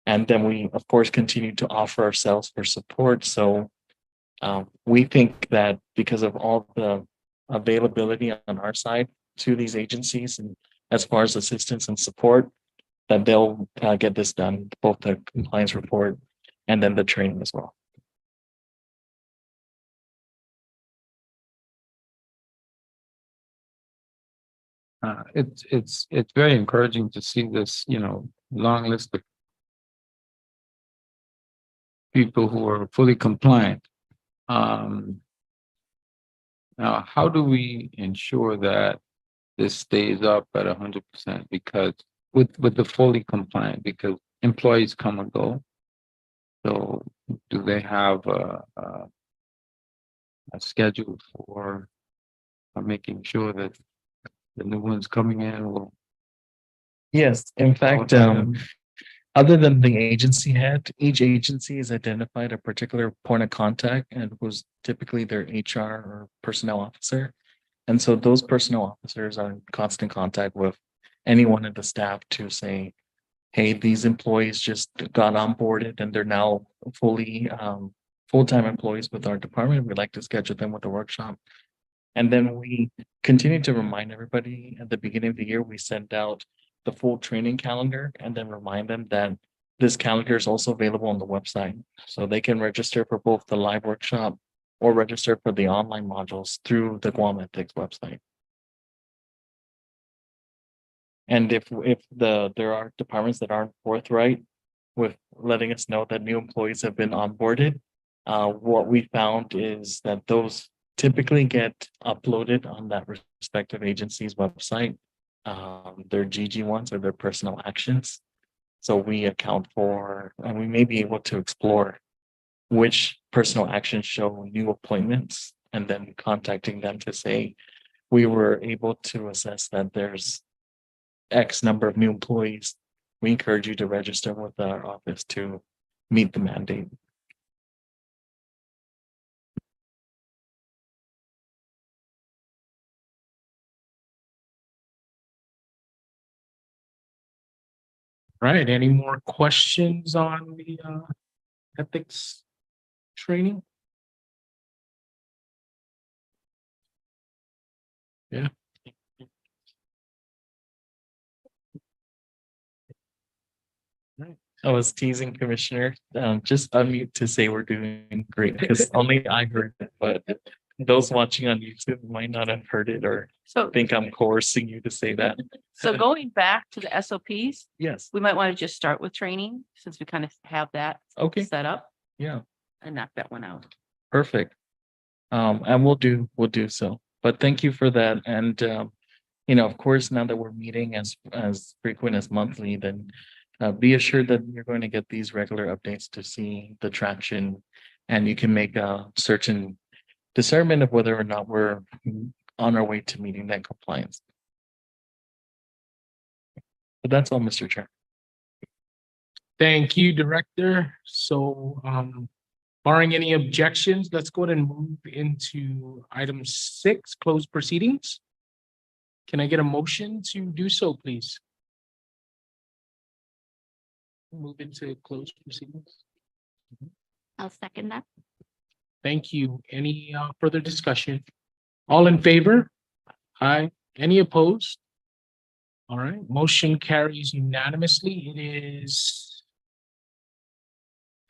And then we, of course, continue to offer ourselves for support. So we think that because of all the availability on our side to these agencies and as far as assistance and support, that they'll get this done, both the compliance report and then the training as well. It's very encouraging to see this, long list of people who are fully compliant. Now, how do we ensure that this stays up at 100%? Because with the fully compliant, because employees come and go. So do they have a schedule for making sure that the new ones coming in will? Yes, in fact, Other than the agency head, each agency has identified a particular point of contact and was typically their HR or personnel officer. And so those personnel officers are in constant contact with anyone in the staff to say, hey, these employees just got onboarded and they're now fully full-time employees with our department. We'd like to schedule them with a workshop. And then we continue to remind everybody at the beginning of the year, we send out the full training calendar and then remind them that this calendar is also available on the website. So they can register for both the live workshop or register for the online modules through the Guam Ethics website. And if there are departments that aren't forthright with letting us know that new employees have been onboarded, what we found is that those typically get uploaded on that respective agency's website, their GG ones or their personal actions. So we account for, and we may be able to explore which personal actions show new appointments and then contacting them to say, we were able to assess that there's X number of new employees. We encourage you to register with our office to meet the mandate. Right, any more questions on the ethics training? Yeah. I was teasing Commissioner, just unmute to say we're doing great because only I heard it, but those watching on YouTube might not have heard it or So, think I'm coercing you to say that. so going back to the SOPs, Yes, we might want to just start with training since we kind of have that okay, set up yeah, and knock that one out. perfect. And we'll do so. But thank you for that. And of course, now that we're meeting as frequent as monthly, then be assured that you're going to get these regular updates to see the traction, and you can make a certain discernment of whether or not we're on our way to meeting that compliance. But that's all, Mr. Chair. Thank you, Director. So barring any objections, let's go ahead and move into item 6, closed proceedings. Can I get a motion to do so, please? Move into closed proceedings. I'll second that. Thank you. Any further discussion? All in favor? Aye. Any opposed? All right, motion carries unanimously. It is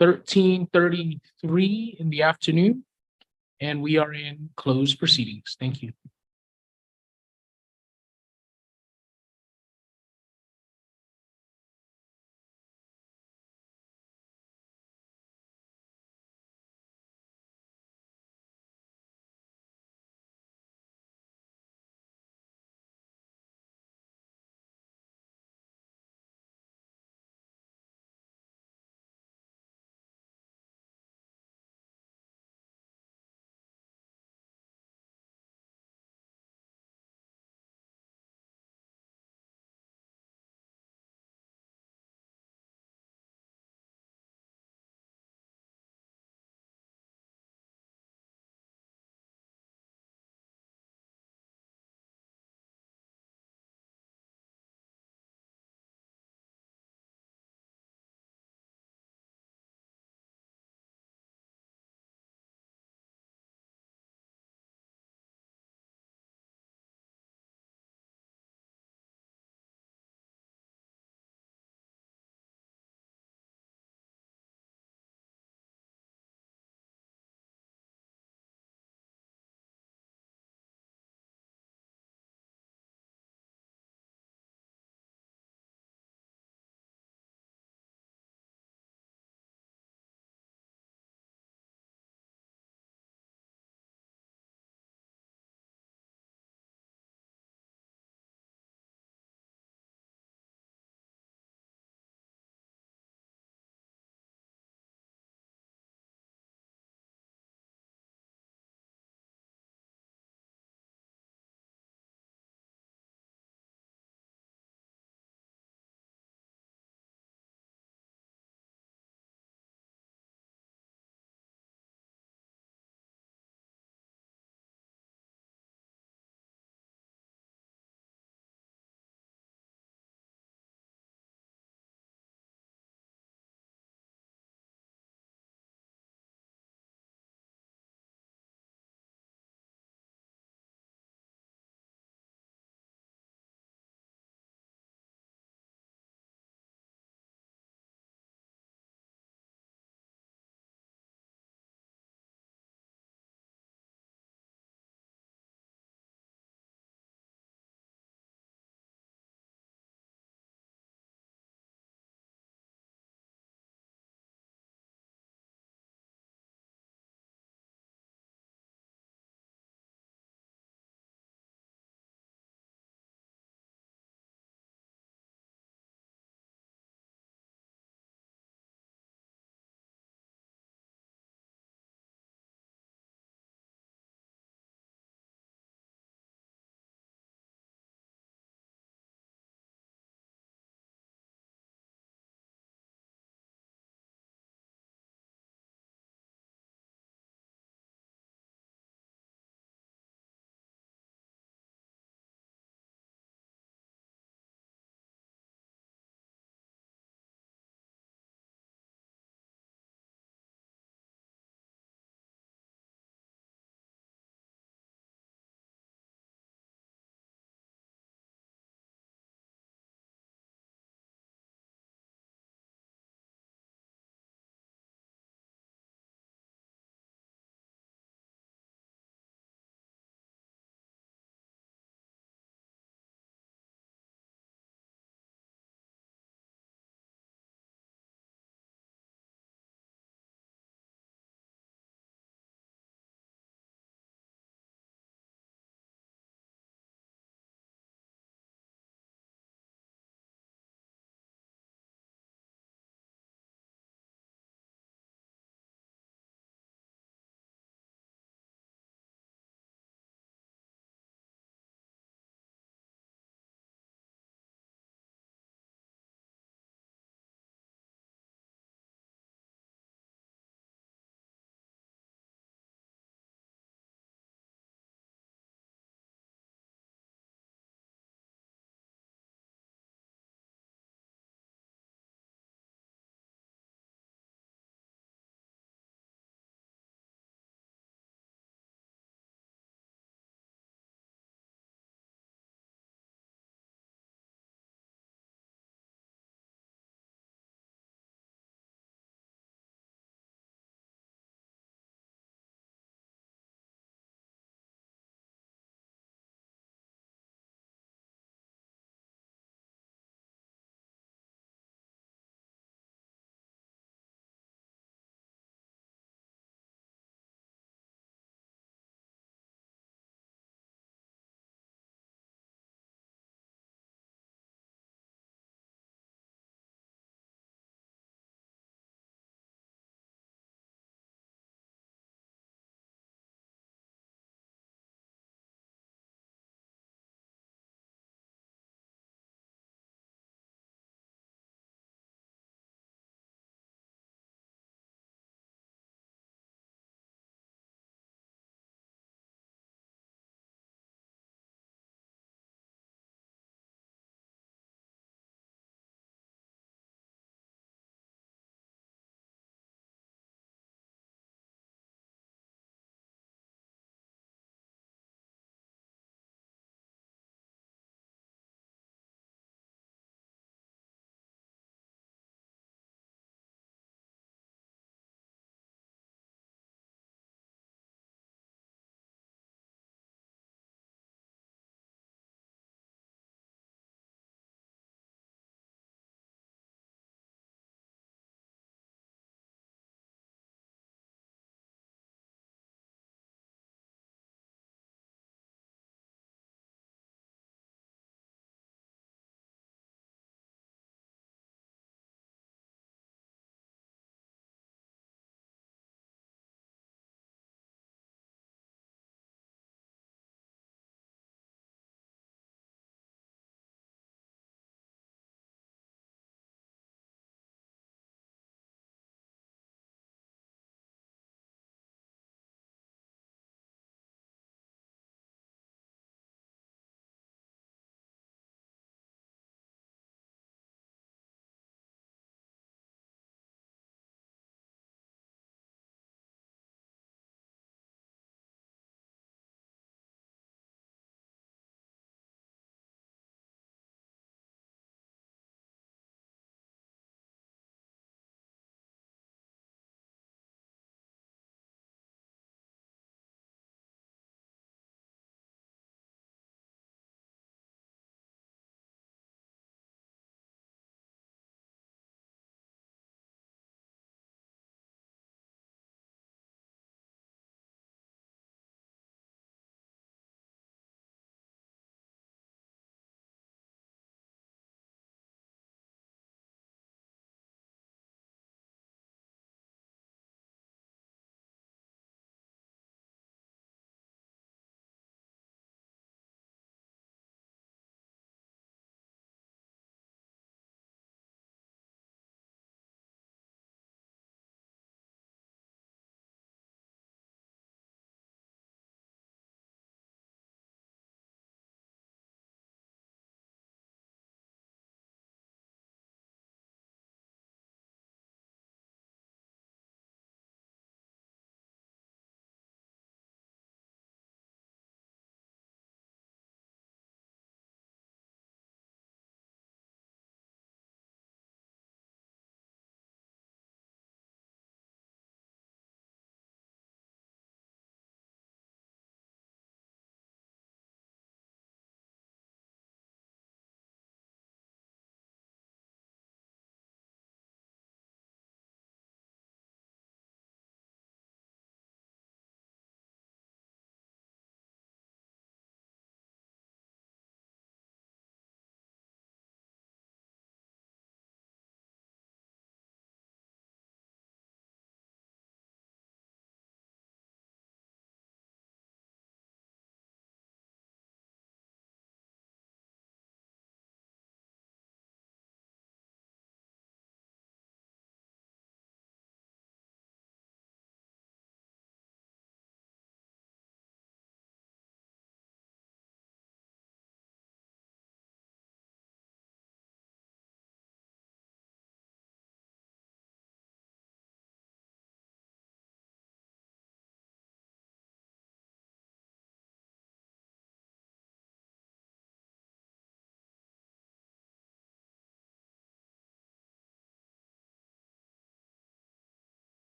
13:33 in the afternoon, and we are in closed proceedings. Thank you.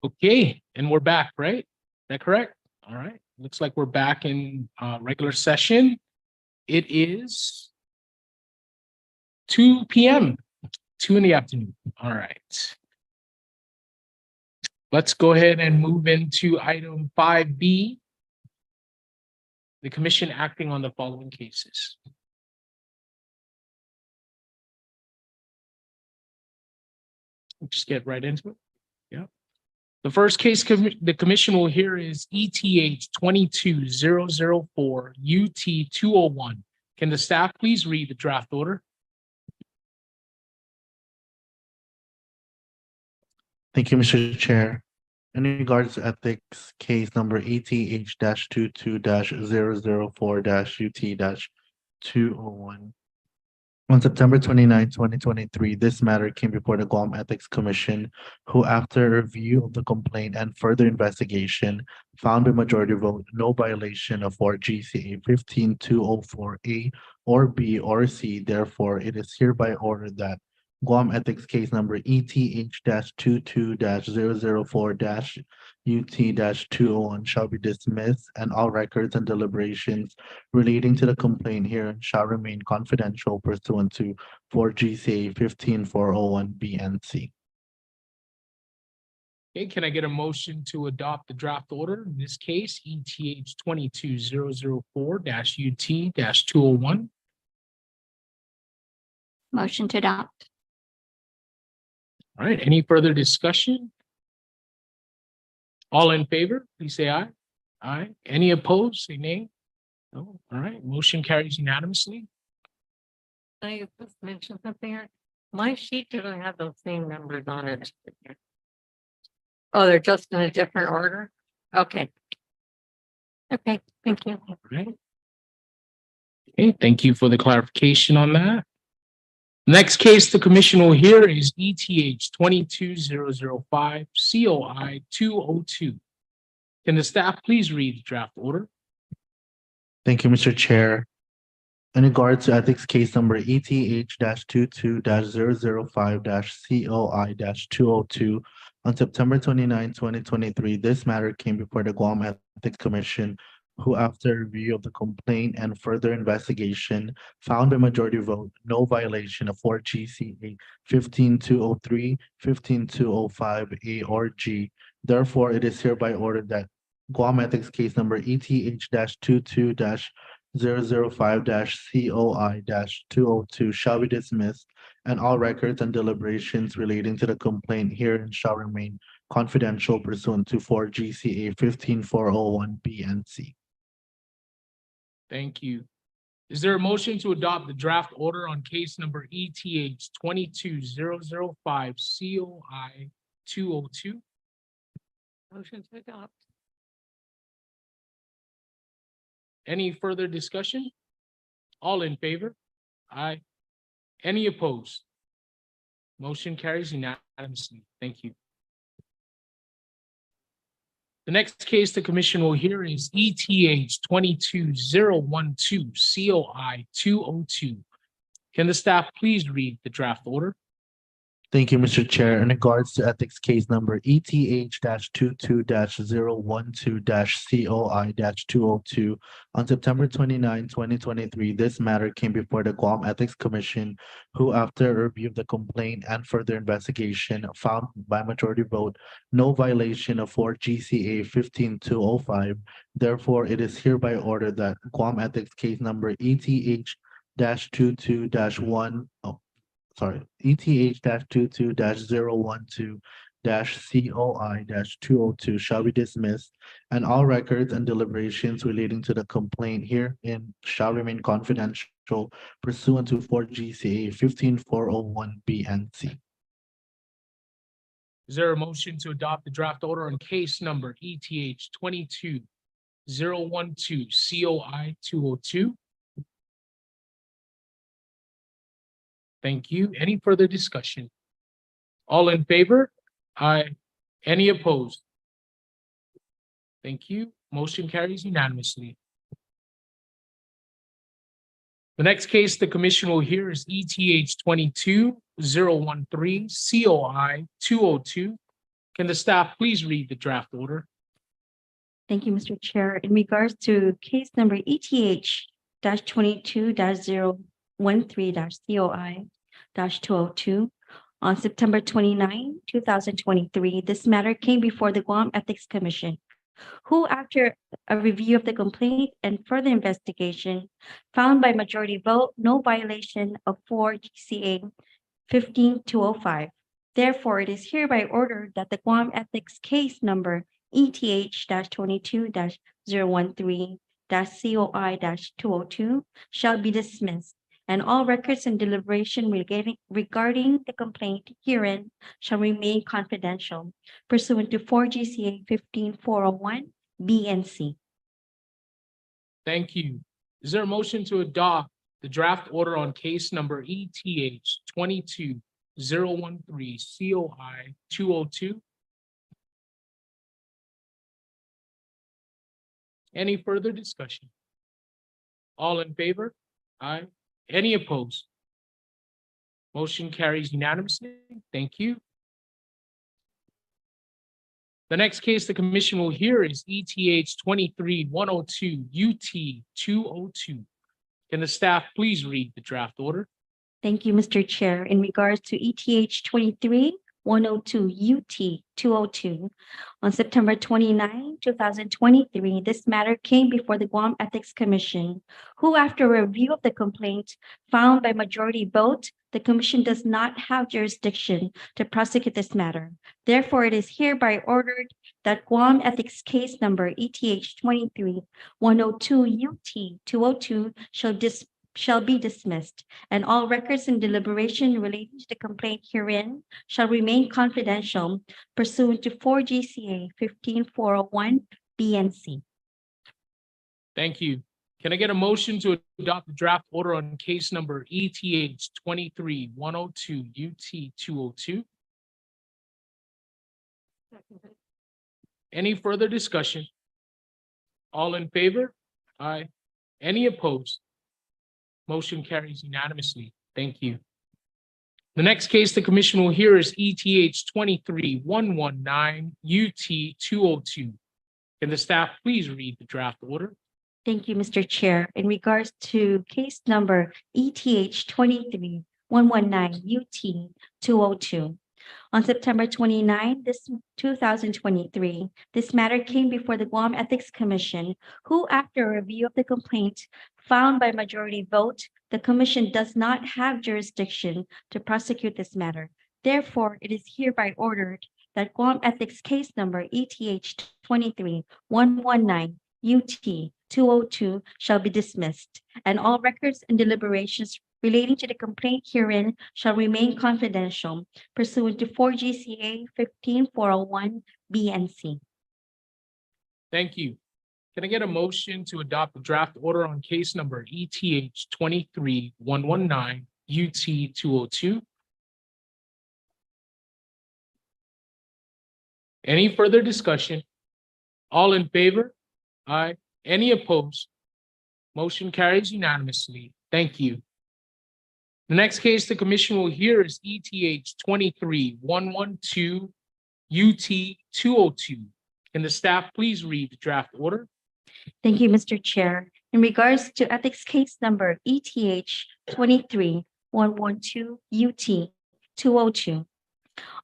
Okay, and we're back, right? Is that correct? All right, looks like we're back in regular session. It is 2 p.m., 2 in the afternoon. All right. Let's go ahead and move into item 5B. The commission acting on the following cases. Just get right into it. Yeah. The first case the commission will hear is ETH 22004 UT 201. Can the staff please read the draft order? Thank you, Mr. Chair. In regards to ethics case number ETH 22 004 UT 201. On September 29, 2023, this matter came before the Guam Ethics Commission, who, after review of the complaint and further investigation, found a majority vote no violation of 4 GCA 15204A or B or C. Therefore, it is hereby ordered that Guam Ethics case number ETH 22 004 UT 201 shall be dismissed, and all records and deliberations relating to the complaint herein shall remain confidential pursuant to 4 GCA 15401B and C. Okay, can I get a motion to adopt the draft order? In this case, ETH 22004 UT 201. Motion to adopt. All right, any further discussion? All in favor, please say aye. Aye. Any opposed, say nay. No. All right, motion carries unanimously. I just mentioned something here. My sheet doesn't have those same numbers on it. Oh, they're just in a different order? Okay. Okay, thank you. All right. Okay, thank you for the clarification on that. Next case the commission will hear is ETH 22005 COI 202. Can the staff please read the draft order? Thank you, Mr. Chair. In regards to ethics case number ETH 22 005 COI 202, on September 29, 2023, this matter came before the Guam Ethics Commission, who, after review of the complaint and further investigation, found a majority vote no violation of 4 GCA 15203, 15205A or G. Therefore, it is hereby ordered that Guam Ethics case number ETH 22 005 COI 202 shall be dismissed, and all records and deliberations relating to the complaint herein shall remain confidential pursuant to 4 GCA 15401B and C. Thank you. Is there a motion to adopt the draft order on case number ETH 22005 COI 202? Motion to adopt. Any further discussion? All in favor? Aye. Any opposed? Motion carries unanimously. Thank you. The next case the commission will hear is ETH 22012 COI 202. Can the staff please read the draft order? Thank you, Mr. Chair. In regards to ethics case number ETH 22 012 COI 202, on September 29, 2023, this matter came before the Guam Ethics Commission, who, after a review of the complaint and further investigation, found by majority vote no violation of 4 GCA 15205. Therefore, it is hereby ordered that Guam Ethics case number ETH 22 ETH 22 012 COI 202 shall be dismissed, and all records and deliberations relating to the complaint herein shall remain confidential pursuant to 4 GCA 15401B and C. Is there a motion to adopt the draft order on case number ETH 22012 COI 202? Thank you. Any further discussion? All in favor? Aye. Any opposed? Thank you. Motion carries unanimously. The next case the commission will hear is ETH 22013 COI 202. Can the staff please read the draft order? Thank you, Mr. Chair. In regards to case number ETH 22 013 COI 202 on September 29, 2023, this matter came before the Guam Ethics Commission, who, after a review of the complaint and further investigation, found by majority vote no violation of 4 GCA 15205. Therefore, it is hereby ordered that the Guam Ethics Case Number ETH 22 013 COI 202 shall be dismissed, and all records and deliberation regarding the complaint herein shall remain confidential pursuant to 4 GCA 15401 B and C. Thank you. Is there a motion to adopt the draft order on case number ETH 22 013 COI 202? Any further discussion? All in favor? Aye. Any opposed? Motion carries unanimously. Thank you. The next case the commission will hear is ETH 23-102 UT 202. Can the staff please read the draft order? Thank you, Mr. Chair. In regards to ETH 23-102 UT 202, on September 29, 2023, this matter came before the Guam Ethics Commission, who, after a review of the complaint, found by majority vote the commission does not have jurisdiction to prosecute this matter. Therefore, it is hereby ordered that Guam Ethics Case Number ETH 23-102 UT 202 shall be dismissed, and all records and deliberation relating to the complaint herein shall remain confidential pursuant to 4 GCA 15401 B and C. Thank you. Can I get a motion to adopt the draft order on case number ETH 23-102 UT 202? Any further discussion? All in favor? Aye. Any opposed? Motion carries unanimously. Thank you. The next case the commission will hear is ETH 23-119 UT 202. Can the staff please read the draft order? Thank you, Mr. Chair. In regards to case number ETH 23-119 UT 202, on September 29, 2023, this matter came before the Guam Ethics Commission, who, after a review of the complaint, found by majority vote the commission does not have jurisdiction to prosecute this matter. Therefore, it is hereby ordered that Guam Ethics Case Number ETH 23-119 UT 202 shall be dismissed, and all records and deliberations relating to the complaint herein shall remain confidential pursuant to 4 GCA 15401 B and C. Thank you. Can I get a motion to adopt the draft order on case number ETH 23-119 UT 202? Any further discussion? All in favor? Aye. Any opposed? Motion carries unanimously. Thank you. The next case the commission will hear is ETH 23-112 UT 202. Can the staff please read the draft order? Thank you, Mr. Chair. In regards to ethics case number ETH 23-112 UT 202,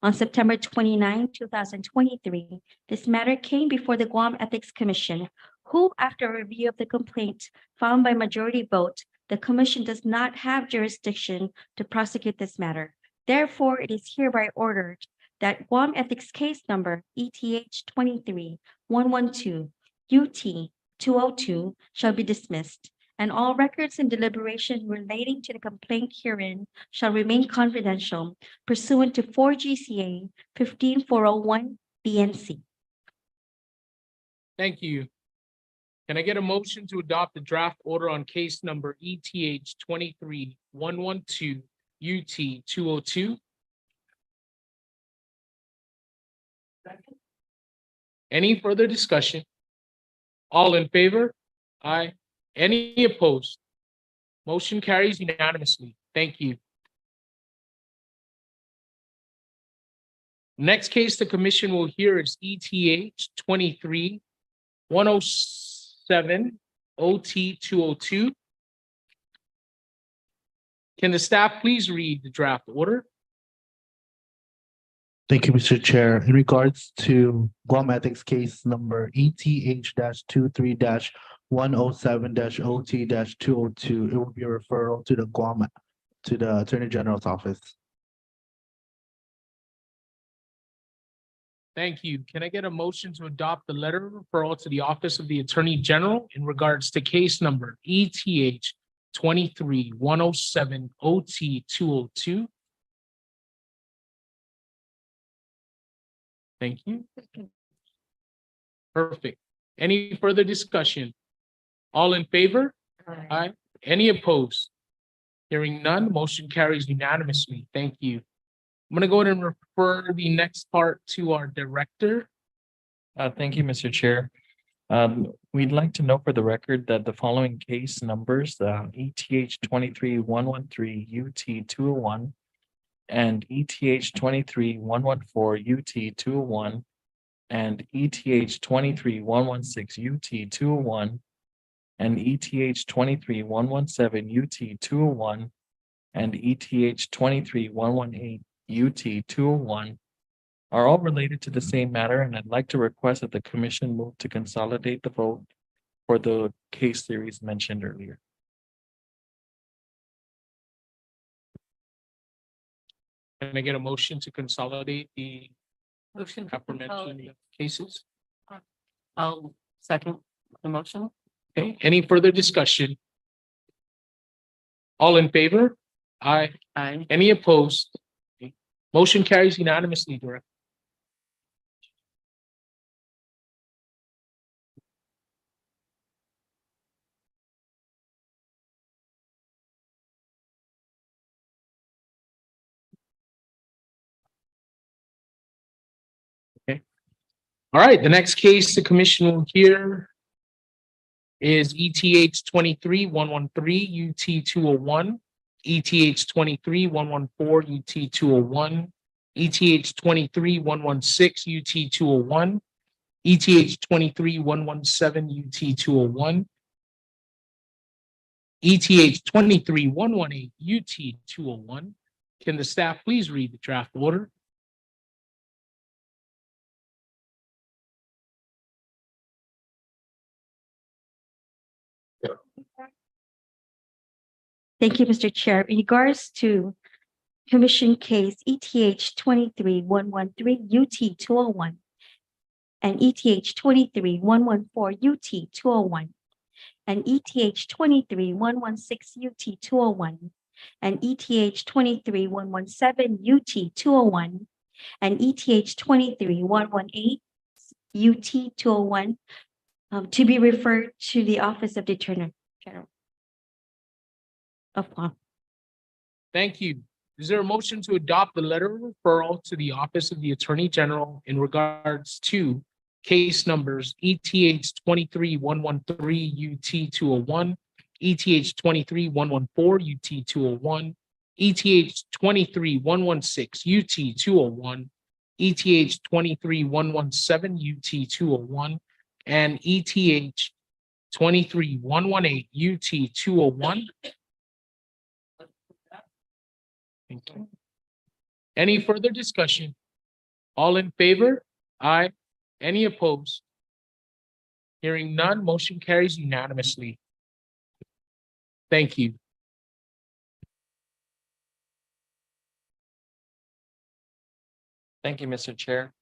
on September 29, 2023, this matter came before the Guam Ethics Commission, who, after a review of the complaint, found by majority vote the commission does not have jurisdiction to prosecute this matter. Therefore, it is hereby ordered that Guam Ethics Case Number ETH 23-112 UT 202 shall be dismissed, and all records and deliberations relating to the complaint herein shall remain confidential pursuant to 4 GCA 15401 B and C. Thank you. Can I get a motion to adopt the draft order on case number ETH 23-112 UT 202? Any further discussion? All in favor? Aye. Any opposed? Motion carries unanimously. Thank you. Next case the commission will hear is ETH 23-107 OT 202. Can the staff please read the draft order? Thank you, Mr. Chair. In regards to Guam Ethics case number ETH-23-107-OT-202, it will be a referral to the Attorney General's office. Thank you. Can I get a motion to adopt the letter of referral to the Office of the Attorney General in regards to case number ETH 23-107 OT 202? Thank you. Perfect. Any further discussion? All in favor? Aye. Any opposed? Hearing none, motion carries unanimously. Thank you. I'm gonna go ahead and refer the next part to our director. Thank you, Mr. Chair. We'd like to note for the record that the following case numbers, ETH 23-113 UT 201 and ETH 23-114 UT 201 and ETH 23-116 UT 201 and ETH 23-117 UT 201 and ETH 23-118 UT 201 are all related to the same matter, and I'd like to request that the commission move to consolidate the vote for the case series mentioned earlier. Can I get a motion to consolidate the Motion to aforementioned consolidate. cases? I'll second the motion. Okay, any further discussion? All in favor? Aye. Aye. Any opposed? Okay. Motion carries unanimously, Director. Okay. All right, the next case the commission will hear is ETH 23-113 UT 201, ETH 23-114 UT 201, ETH 23-116 UT 201, ETH 23-117 UT 201, ETH 23-118 UT 201. Can the staff please read the draft order? Thank you, Mr. Chair. In regards to Commission Case ETH 23-113 UT 201 and ETH 23-114 UT 201 and ETH 23-116 UT 201 and ETH 23-117 UT 201 and ETH 23-118 UT 201 to be referred to the Office of the Attorney General of Guam. Thank you. Is there a motion to adopt the letter of referral to the Office of the Attorney General in regards to case numbers ETH 23-113 UT 201, ETH 23-114 UT 201, ETH 23-116 UT 201, ETH 23-117 UT 201, and ETH 23-118 UT 201. Thank you. Any further discussion? All in favor? Aye. Any opposed? Hearing none, motion carries unanimously. Thank you. Thank you, Mr. Chair.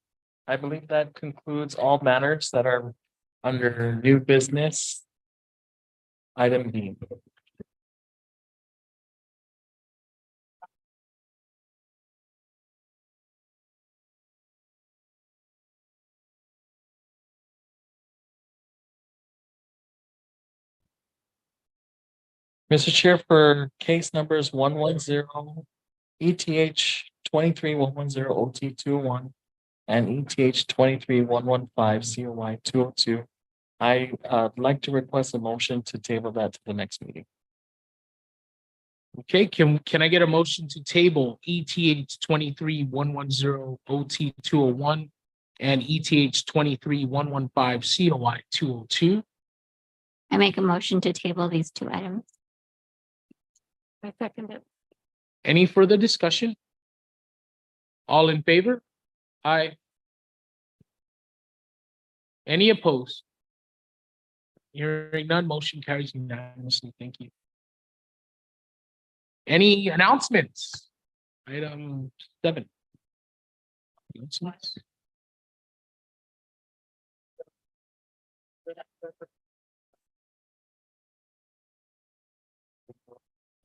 I believe that concludes all matters that are under new business. Item B. Mr. Chair, for case numbers 110, ETH 23-110 OT 201 and ETH 23-115 COI 202, I'd like to request a motion to table that to the next meeting. Okay, can I get a motion to table ETH 23-110 OT 201 and ETH 23-115 COI 202? I make a motion to table these two items. I second it. Any further discussion? All in favor? Aye. Any opposed? Hearing none, motion carries unanimously. Thank you. Any announcements? Item 7. Announcements?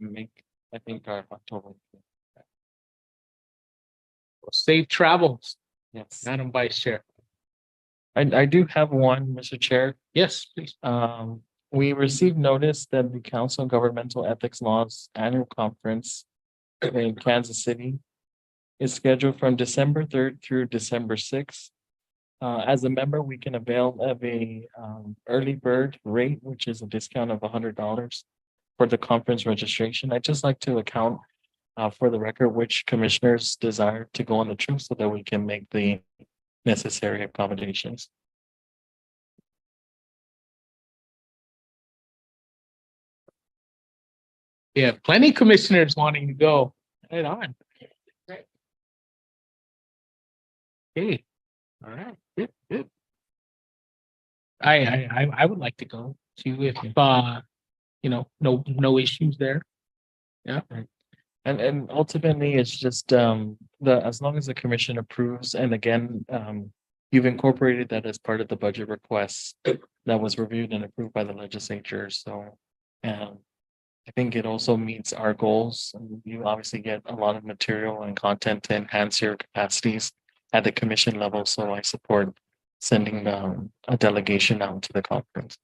I think October. Safe travels, Yes. Madam Vice Chair. I do have one, Mr. Chair. Yes, please. We received notice that the Council on Governmental Ethics Laws Annual Conference in Kansas City is scheduled from December 3rd through December 6th. As a member, we can avail of a early bird rate, which is a discount of $100 for the conference registration. I'd just like to account for the record which commissioners desire to go on the trip so that we can make the necessary accommodations. Yeah, plenty of commissioners wanting to go. Right on. Okay. All right. Good, good. I would like to go too if no issues there. Yeah. And ultimately, it's just as long as the commission approves, and again, you've incorporated that as part of the budget request that was reviewed and approved by the legislature. So I think it also meets our goals. And you obviously get a lot of material and content to enhance your capacities at the commission level. So I support sending a delegation out to the conference.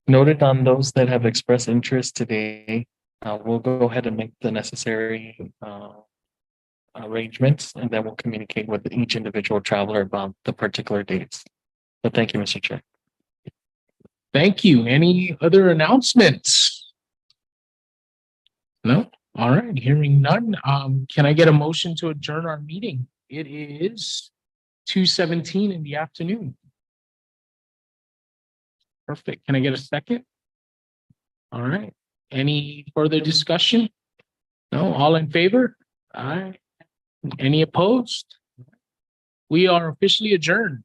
Noted on those that have expressed interest today, we'll go ahead and make the necessary arrangements, and then we'll communicate with each individual traveler about the particular dates. But thank you, Mr. Chair. Thank you. Any other announcements? No? All right, hearing none. Can I get a motion to adjourn our meeting? It is 2:17 in the afternoon. Perfect. Can I get a second? All right. Any further discussion? No? All in favor? Aye. Any opposed? We are officially adjourned.